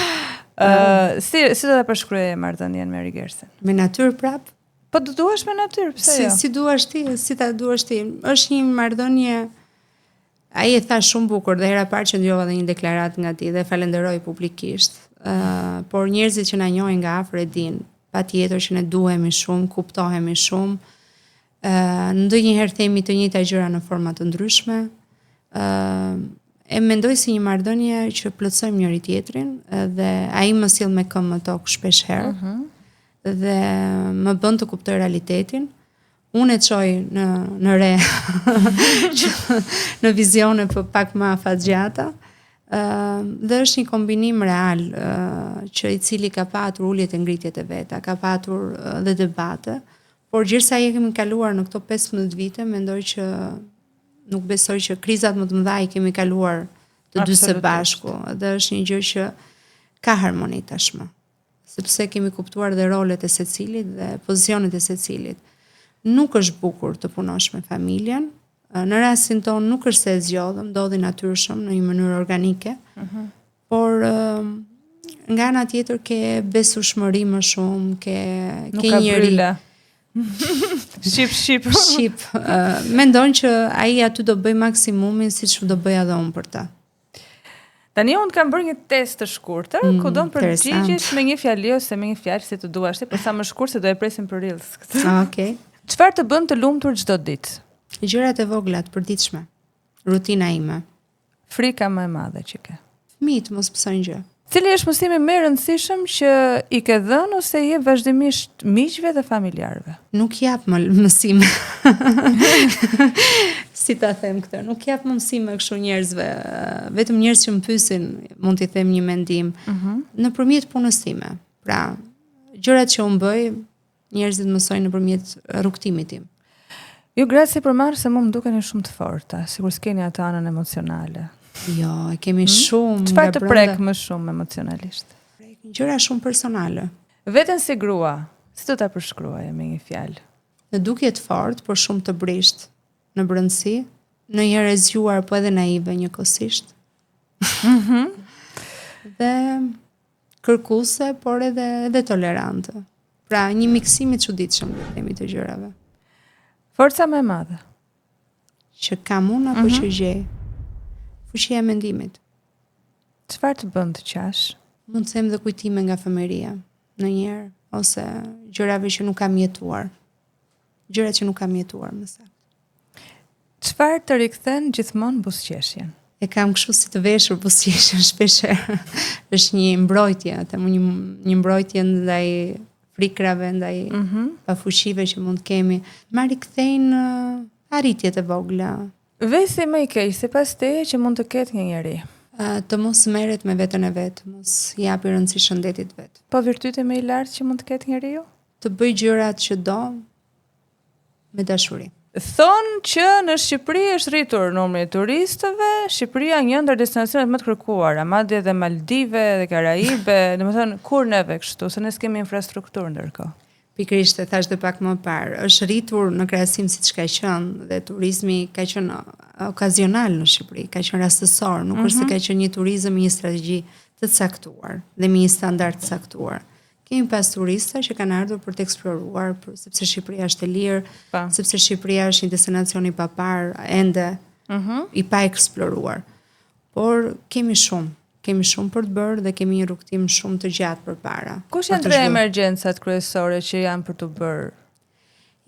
Si do ta përshkruaje marrëdhënien me Rigersin? Me natyrë prap? Po do duash me natyrë, pse jo? Si duash ti, si ta duash ti. Është një marrëdhënie, ai e tha shumë bukur dhe hera parë që ndjova dhe një deklaratë nga ti dhe falenderoj publikisht. Por njerëzit që na njohin nga afër e dinë, patjetër që ne duhemi shumë, kuptohemi shumë. Ndonjëherë themi të njëjta gjëra në forma të ndryshme. E mendoj si një marrëdhënie që plotësojmë njëri tjetrin dhe ai më sill me këmbë tok shpesh herë dhe më bën të kuptoj realitetin. Unë e çoj në re në vizione për pak më afatgjata. Dhe është një kombinim real që i cili ka patur uljet e ngritjet e veta, ka patur dhe debate, por gjithsa e kemi kaluar në këto 15 vite, mendoj që nuk besoj që krizat më të mëdha i kemi kaluar të dy së bashku, dhe është një gjë që ka harmoni tashmë, sepse kemi kuptuar dhe rolet e secilit dhe pozicionet e secilit. Nuk është bukur të punosh me familjen, në rastin tonë nuk është se e zgjodhëm, ndodhi natyrshëm në një mënyrë organike, por nga ana tjetër ke besueshmëri më shumë, ke njëri Shqip. Mendon që ai aty do bëj maksimumin siç do bëja edhe unë për ta. Tani unë kam bërë një test të shkurtër, ku do të përgjigjesh me një fjali ose me një fjalë si të duash ti, por sa më shkurt se do e presim për reels. Okej. Çfarë të bën të lumtur çdo ditë? Gjërat e vogla të përditshme. Rutina ime. Frika më e madhe që ke. Fëmijët mos mësojnë gjë. Cili është mësimi më i rëndësishëm që i ke dhënë ose i jep vazhdimisht miqve dhe familjarëve? Nuk jap më mësime. si ta them këtë, nuk jap mundësime kështu njerëzve, vetëm njerëz që më pyesin mund t'i them një mendim nëpërmjet punës time. Pra, gjërat që unë bëj, njerëzit mësojnë nëpërmjet rrugtimit tim. Ju gratë si përmarrë se më dukeni shumë të forta, sikur s'keni atë anën emocionale. Jo, e kemi shumë Çfarë të prek më shumë emocionalisht? Gjëra shumë personale. Veten si grua, si do ta përshkruaje me një fjalë? Në dukje të fortë, por shumë të brisht në brendësi, ndonjëherë e zgjuar po edhe naive njëkohësisht. Dhe kërkuese, por edhe tolerante. Pra, një miksim i çuditshëm le të themi të gjërave. Forca më e madhe Që kam unë apo që gjej? Fuqia e mendimit. Çfarë të bën të qash? Mund të them dhe kujtime nga fëmijëria, ndonjëherë, ose gjërave që nuk kam jetuar. Gjërat që nuk kam jetuar më saktë. Çfarë të rikthen gjithmonë buzëqeshjen? E kam kështu si të veshur buzëqeshjen shpeshherë. Është një mbrojtje, them një mbrojtje ndaj frikrave, ndaj pafuqive që mund të kemi. Ma rikthejnë arritjet e vogla. Vesi më i keq sipas teje që mund të ketë një njeri. Të mos merret me veten e vet, mos japi rëndësi shëndetit vet. Po virtyte më i lartë që mund të ketë njeriu? Të bëj gjërat që do me dashuri. Thonë që në Shqipëri është rritur numri i turistëve, Shqipëria një ndër destinacionet më të kërkuara, madje edhe Maldive dhe Karaibe, domethënë kur neve kështu, se ne s'kemi infrastrukturë ndërkohë. Pikërisht e thash dhe pak më parë, është rritur në krahasim siç ka qenë dhe turizmi ka qenë okazional në Shqipëri, ka qenë rastësor, nuk është se ka qenë një turizëm me një strategji të caktuar dhe me një standard të caktuar. Kemi pas turista që kanë ardhur për të eksploruar, sepse Shqipëria është e lirë, sepse Shqipëria është një destinacion i papar, ende i pa eksploruar. Por kemi shumë për të bërë dhe kemi një rrugtim shumë të gjatë përpara. Kush janë tre emergjencat kryesore që janë për të bërë?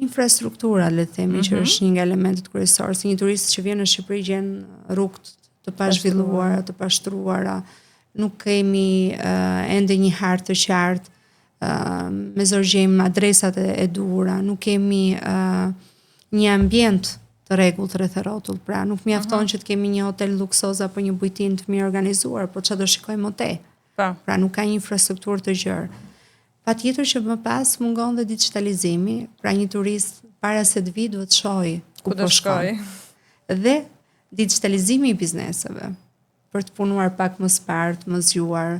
Infrastruktura, le të themi, që është një nga elementet kryesorë. Si një turist që vjen në Shqipëri gjen rrugët të pazhvilluara, të pashtruara, nuk kemi ende një hartë të qartë, me zorgjim adresat e duhura, nuk kemi një ambient të rregullt rreth rrotull, pra nuk mjafton që të kemi një hotel luksoz apo një bujtin të mirë organizuar, por çfarë do shikojmë te? Pra nuk ka një infrastrukturë të gjerë. Patjetër që më pas mungon dhe digitalizimi, pra një turist para se të vi duhet të shohë ku po shkoj. Dhe digitalizimi i bizneseve, për të punuar pak më spartë, më zgjuar,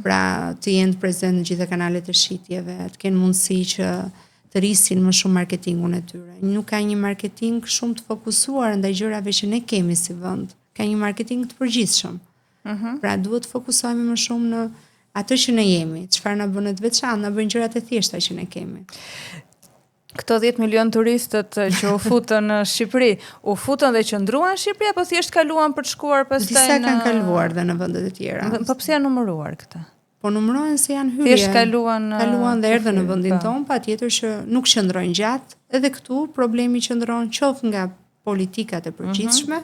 pra të jenë prezent në gjitha kanalet e shitjeve, të kenë mundësi që të rrisin më shumë marketingun e tyre. Nuk ka një marketing shumë të fokusuar ndaj gjërave që ne kemi si vend. Ka një marketing të përgjithshëm. Pra duhet të fokusohemi më shumë në atë që ne jemi, çfarë na bën të veçantë, na bën gjërat e thjeshta që ne kemi. Këto 10 milion turistët që u futën në Shqipëri, u futën dhe qëndruan në Shqipëri apo thjesht kaluan për të shkuar pastaj në... Disa kanë kaluar dhe në vendet e tjera. Po pse janë numëruar këta? Po numërohen se janë hyrje. Thjesht kaluan dhe erdhën në vendin tonë, patjetër që nuk qëndrojnë gjatë. Edhe këtu problemi qëndron qoftë nga politikat e përgjithshme,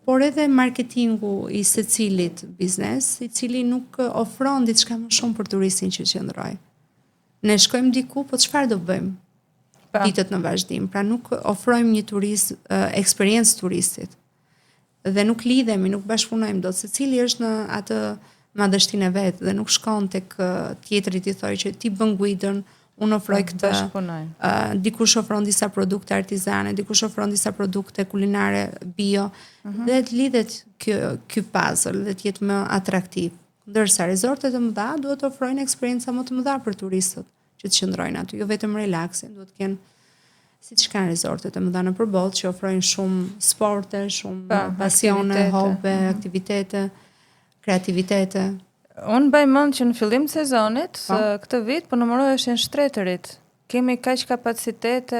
por edhe marketingu i secilit biznes, i cili nuk ofron diçka më shumë për turistin që qëndroj. Ne shkojmë diku, po çfarë do bëjmë? Ditët në vazhdim, pra nuk ofrojmë një eksperiencë turistit. Dhe nuk lidhemi, nuk bashkëpunojmë dot, secili është në atë madhështinë e vet dhe nuk shkon tek tjetri i thojë që ti bën guidën, unë ofroj këtë. Dikush ofron disa produkte artizane, dikush ofron disa produkte kulinare bio, dhe të lidhet ky puzzle dhe të jetë më atraktiv. Ndërsa rezortet e mëdha duhet të ofrojnë eksperjenca më të mëdha për turistët që të qëndrojnë aty, jo vetëm relaksin, duhet të kenë siç kanë rezortet e mëdha në përballë që ofrojnë shumë sporte, shumë pasione, hobe, aktivitete, kreativitete. Unë mbaj mend që në fillim të sezonit këtë vit po numëroheshin shtretërit. Kemi kaq kapacitete,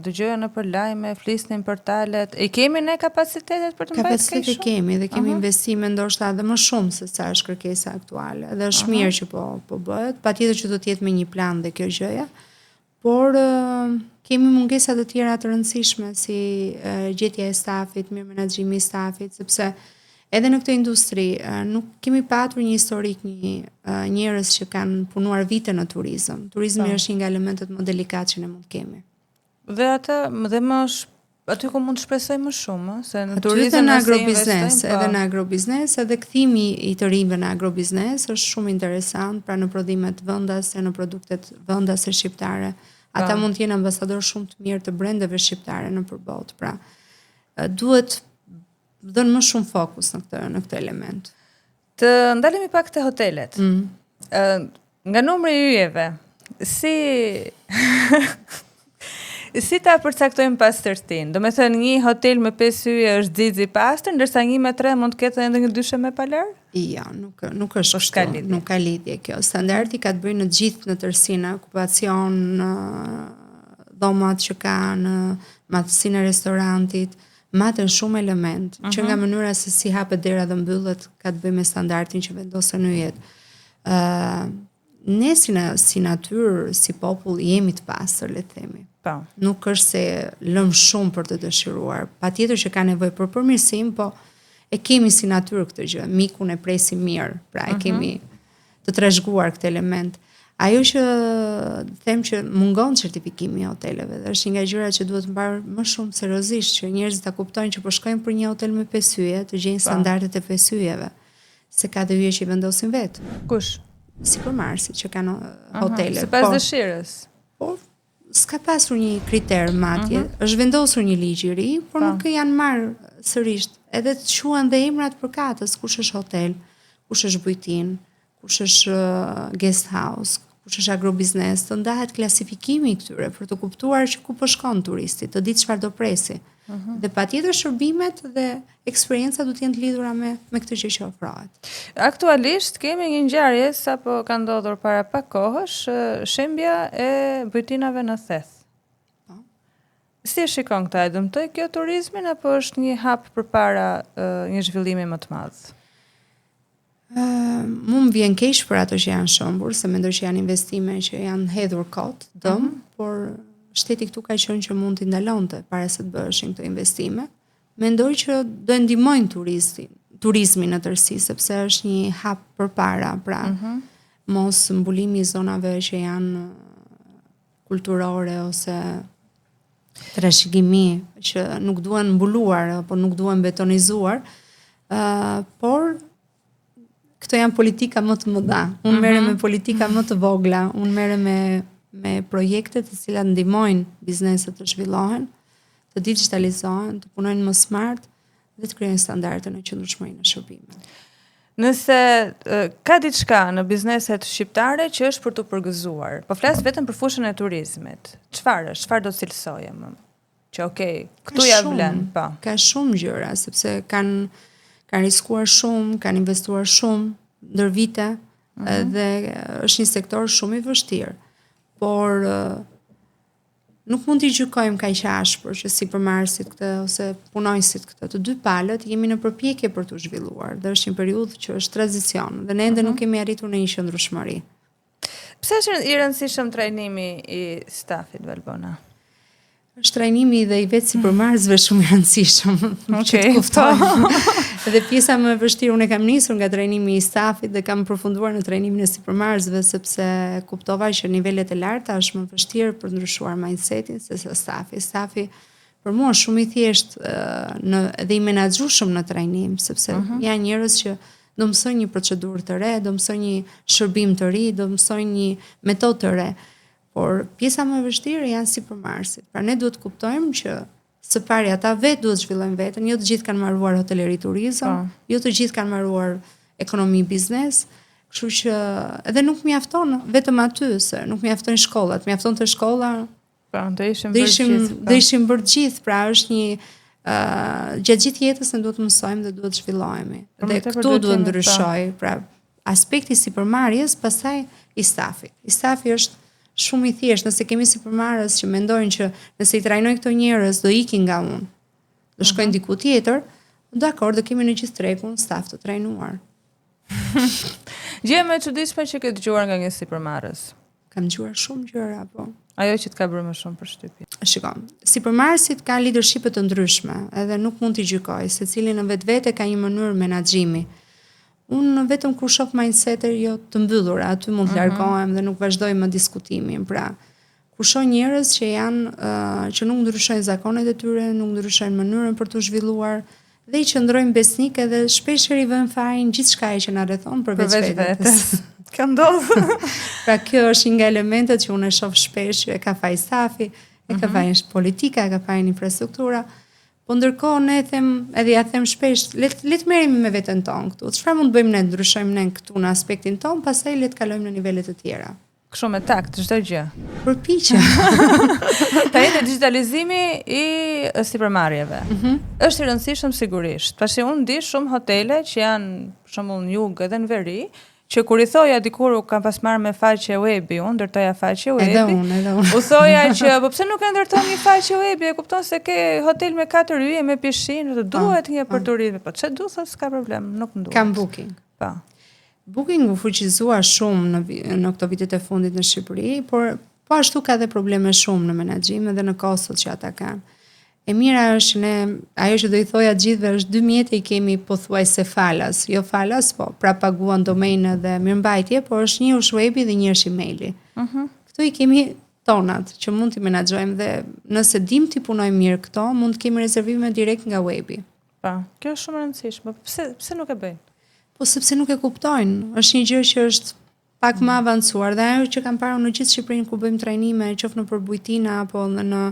dëgjoja nëpër lajme, flisnin portalet. E kemi ne kapacitetet për të mbajtur kaq shumë? Kapacitete kemi dhe kemi investime ndoshta edhe më shumë se sa është kërkesa aktuale. Dhe është mirë që po bëhet. Patjetër që do të jetë me një plan dhe kjo gjëja. Por kemi mungesa të tjera të rëndësishme si gjetja e stafit, mirë menaxhimi i stafit, sepse edhe në këtë industri nuk kemi patur një historik njerëz që kanë punuar vite në turizëm. Turizmi është një nga elementet më delikat që ne mund kemi. Dhe ata dhe më aty ku mund të shpresoj më shumë, se në Aty turizëm edhe në nëse agrobiznes, investojmë, edhe në agrobiznes, edhe kthimi i të rinjve në agrobiznes është shumë interesant, pra në prodhimet vendase, në produktet vendase shqiptare. Ata mund të jenë ambasador shumë të mirë të brendeve shqiptare në përbot, pra duhet dhënë më shumë fokus në këtë element. Të ndalemi pak te hotelet. Nga numri i yjeve, si ta përcaktojmë pastërtinë? Do me thënë një hotel me 5 yje është xizi i pastër, ndërsa një me 3 mund të ketë edhe një dyshe me palar? Jo, nuk është kështu, nuk ka lidhje kjo. Standardi ka të bëjë në gjithë në tërsinë, okupacion, dhomat që kanë, matësinë e restorantit, matën shumë element, që nga mënyra se si hapet dera dhe mbyllet ka të bëjë me standardin që vendosen yjet. Ne si natyrë, si popull, jemi të pastër, le të themi. Nuk është se lëm shumë për të dëshiruar. Patjetër që ka nevojë për përmirësim, po e kemi si natyrë këtë gjë. Mikun e presim mirë, pra e kemi të trashëguar këtë element. Ajo që them që mungon certifikimi i hoteleve dhe është një nga gjërat që duhet mbar më shumë seriozisht, që njerëzit ta kuptojnë që po shkojnë për një hotel me 5 yje, të gjejnë standardet e 5 yjeve, se ka të yje që i vendosin vetë. Kush? Sipërmarrësit që kanë hotele. Sipas dëshirës. Po, s'ka pasur një kriter matje, është vendosur një ligj i ri, por nuk janë marrë sërish. Edhe të quhen dhe emrat përkatës, kush është hotel, kush është bujtin, kush është guest house, kush është agrobiznes, të ndahet klasifikimi i këtyre për të kuptuar që ku po shkon turisti, të ditë çfarë do presi. Dhe patjetër shërbimet dhe eksperienca do të jenë të lidhura me këtë gjë që ofrohet. Aktualisht kemi një ngjarje sapo ka ndodhur para pak kohësh, shembja e bujtinave në Theth. Si e shikon këtë? E dëmtoi kjo turizmin apo është një hap përpara një zhvillimi më të madh? Mu më vjen keq për ato që janë shëmbur, se mendoj që janë investime që janë hedhur kot, por shteti këtu ka qenë që mund t'i ndalonte para se të bëheshin këto investime. Mendoj që do e ndihmojnë turizmin në tërësi, sepse është një hap përpara, pra mos mbulimi i zonave që janë kulturore ose trashëgimi që nuk duhen mbuluar apo nuk duhen betonizuar, por këto janë politika më të mëdha. Unë merrem me politika më të vogla, unë merrem me projekte të cilat ndihmojnë bizneset të zhvillohen, të digitalizohen, të punojnë më smart dhe të krijojnë standarde në qëndrueshmërinë e shërbimit. Nëse ka diçka në bizneset shqiptare që është për të përgëzuar, po flas vetëm për fushën e turizmit. Çfarë do të cilësoje më? Që këtu ja vlen, po. Ka shumë gjëra, sepse kanë riskuar shumë, kanë investuar shumë ndër vite, dhe është një sektor shumë i vështirë. Por nuk mund t'i gjykojmë kaq ashpër që sipërmarrësit këtë ose punonjësit këtë. Të dy palët jemi në përpjekje për të zhvilluar dhe është një periudhë që është tranzicion dhe ne ende nuk kemi arritur në një qëndrueshmëri. Pse është i rëndësishëm trajnimi i stafit, Valbona? Është trajnimi dhe i vetë sipërmarrësve shumë i rëndësishëm, që të kuptojmë. Dhe pjesa më e vështirë, unë e kam nisur nga trajnimi i stafit dhe kam përfunduar në trajnimin e sipërmarrësve, sepse kuptova që nivelet e larta është më vështirë për të ndryshuar mindsetin se stafi. Stafi për mua është shumë i thjeshtë dhe i menaxhueshëm në trajnim, sepse janë njerëz që do mësojnë një procedurë të re, do mësojnë një shërbim të ri, do mësojnë një metodë të re. Por pjesa më e vështirë janë sipërmarrësit. Pra ne duhet të kuptojmë që së pari ata vetë duhet zhvillojnë veten, jo të gjithë kanë mbaruar hoteleri turizëm, jo të gjithë kanë mbaruar ekonomi biznes, kështu që edhe nuk mjafton vetëm aty, se nuk mjaftojnë shkollat, mjafton të shkolla. Do ishim bërë gjithë, pra është një gjatë gjithë jetës ne duhet të mësojmë dhe duhet të zhvillohemi. Dhe këtu duhet ndryshoj, pra aspekti sipërmarrjes, pastaj i stafit. I stafi është shumë i thjeshtë, nëse kemi sipërmarrës që mendojnë që nëse i trajnoj këto njerëz do ikin nga unë, do shkojnë diku tjetër, dakor, do kemi në gjithë trekun staf të trajnuar. Gjë më e çuditshme që ke dëgjuar nga një sipërmarrës? Kam dëgjuar shumë gjëra, po. Ajo që të ka bërë më shumë përshtypje. Shikoj, sipërmarrësit kanë leadershipe të ndryshme, edhe nuk mund t'i gjykoj, secili në vetvete ka një mënyrë menaxhimi. Unë vetëm kur shoh mindset-e jo të mbyllura, aty mund të largohem dhe nuk vazhdoj më diskutimin. Pra, ku shoh njerëz që janë që nuk ndryshojnë zakonet e tyre, nuk ndryshojnë mënyrën për të zhvilluar dhe i qëndrojnë besnik edhe shpeshher i vën fajin gjithçka që na rrethon përveç vetes. Ka ndodhur. Pra kjo është një nga elementet që unë e shoh shpesh, që e ka faj stafi, e ka faj politika, e ka faj infrastruktura. Po ndërkohë ne edhe ja them shpesh, le të merremi me veten tonë këtu. Çfarë mund të bëjmë ne, ndryshojmë ne këtu në aspektin tonë, pastaj le të kalojmë në nivele të tjera. Kështu me takt çdo gjë. Përpiqem. Tani te digitalizimi i sipërmarrjeve. Është i rëndësishëm sigurisht. Pasi unë di shumë hotele që janë për shembull në jug edhe në veri, që kur i thoja dikur u kam pas marrë me faqe webi, unë ndërtoja faqe webi. Edhe unë. U thoja që po pse nuk e ndërton një faqe webi, e kupton se ke hotel me 4 yje me pishinë, të duhet një për turizëm. Po çe du, s'ka problem, nuk më duhet. Kam booking. Po. Booking u fuqizua shumë në këto vitet e fundit në Shqipëri, por po ashtu ka dhe probleme shumë në menaxhim dhe në kostot që ata kanë. E mira është ajo që do i thoja gjithëve është 2 mjete i kemi pothuajse falas, jo falas, po pra paguan domenë dhe mirëmbajtje, por është një është webi dhe një është emaili. Këtu i kemi tonat që mund t'i menaxhojmë dhe nëse dim t'i punojmë mirë këto, mund të kemi rezervime direkt nga webi. Po, kjo është shumë e rëndësishme. Pse nuk e bëjnë? Po sepse nuk e kuptojnë. Është një gjë që është pak më avancuar dhe ajo që kam parë në gjithë Shqipërinë ku bëjmë trajnime, qoftë në përbujtina apo në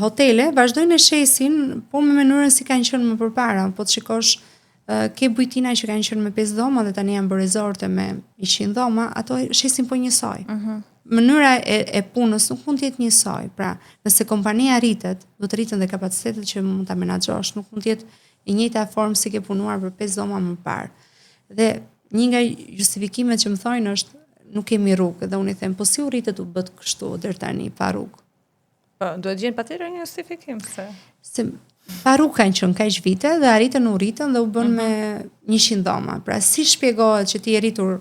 hotele, vazhdojnë e shesin, po me mënyrën si kanë qenë më përpara. Po të shikosh ke bujtina që kanë qenë me 5 dhoma dhe tani janë bërë rezorte me 100 dhoma, ato shesin po njësoj. Mënyra e punës nuk mund të jetë njësoj. Pra, nëse kompania rritet, do të rriten dhe kapacitetet që mund ta menaxhosh, nuk mund të jetë e njëjta formë si ke punuar për 5 dhoma më parë. Dhe një nga justifikimet që më thojnë është nuk kemi rrugë, dhe unë i them, po si u rritet u bët kështu deri tani pa rrugë. Po, duhet gjenë patjetër një justifikim se pa rrugë kanë qenë kaq vite dhe arritën u rritën dhe u bën me 100 dhoma. Pra si shpjegohet që ti je rritur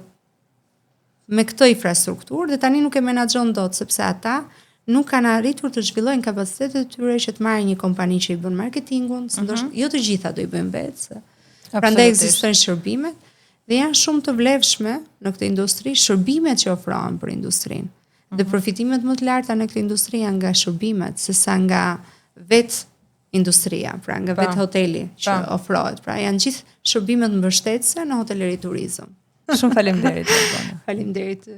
me këtë infrastrukturë dhe tani nuk e menaxhon dot sepse ata nuk kanë arritur të zhvillojnë kapacitetet e tyre që të marrin një kompani që i bën marketingun, ndoshta jo të gjitha do i bëjnë vetë. Prandaj ekzistojnë shërbimet dhe janë shumë të vlefshme në këtë industri, shërbimet që ofrohen për industrinë. Dhe përfitimet më të larta në këtë industri janë nga shërbimet, sesa nga vetë industria, pra nga vetë hoteli që ofrohet. Pra janë gjithë shërbimet mbështetëse në hoteleri turizëm. Shumë faleminderit. Faleminderit.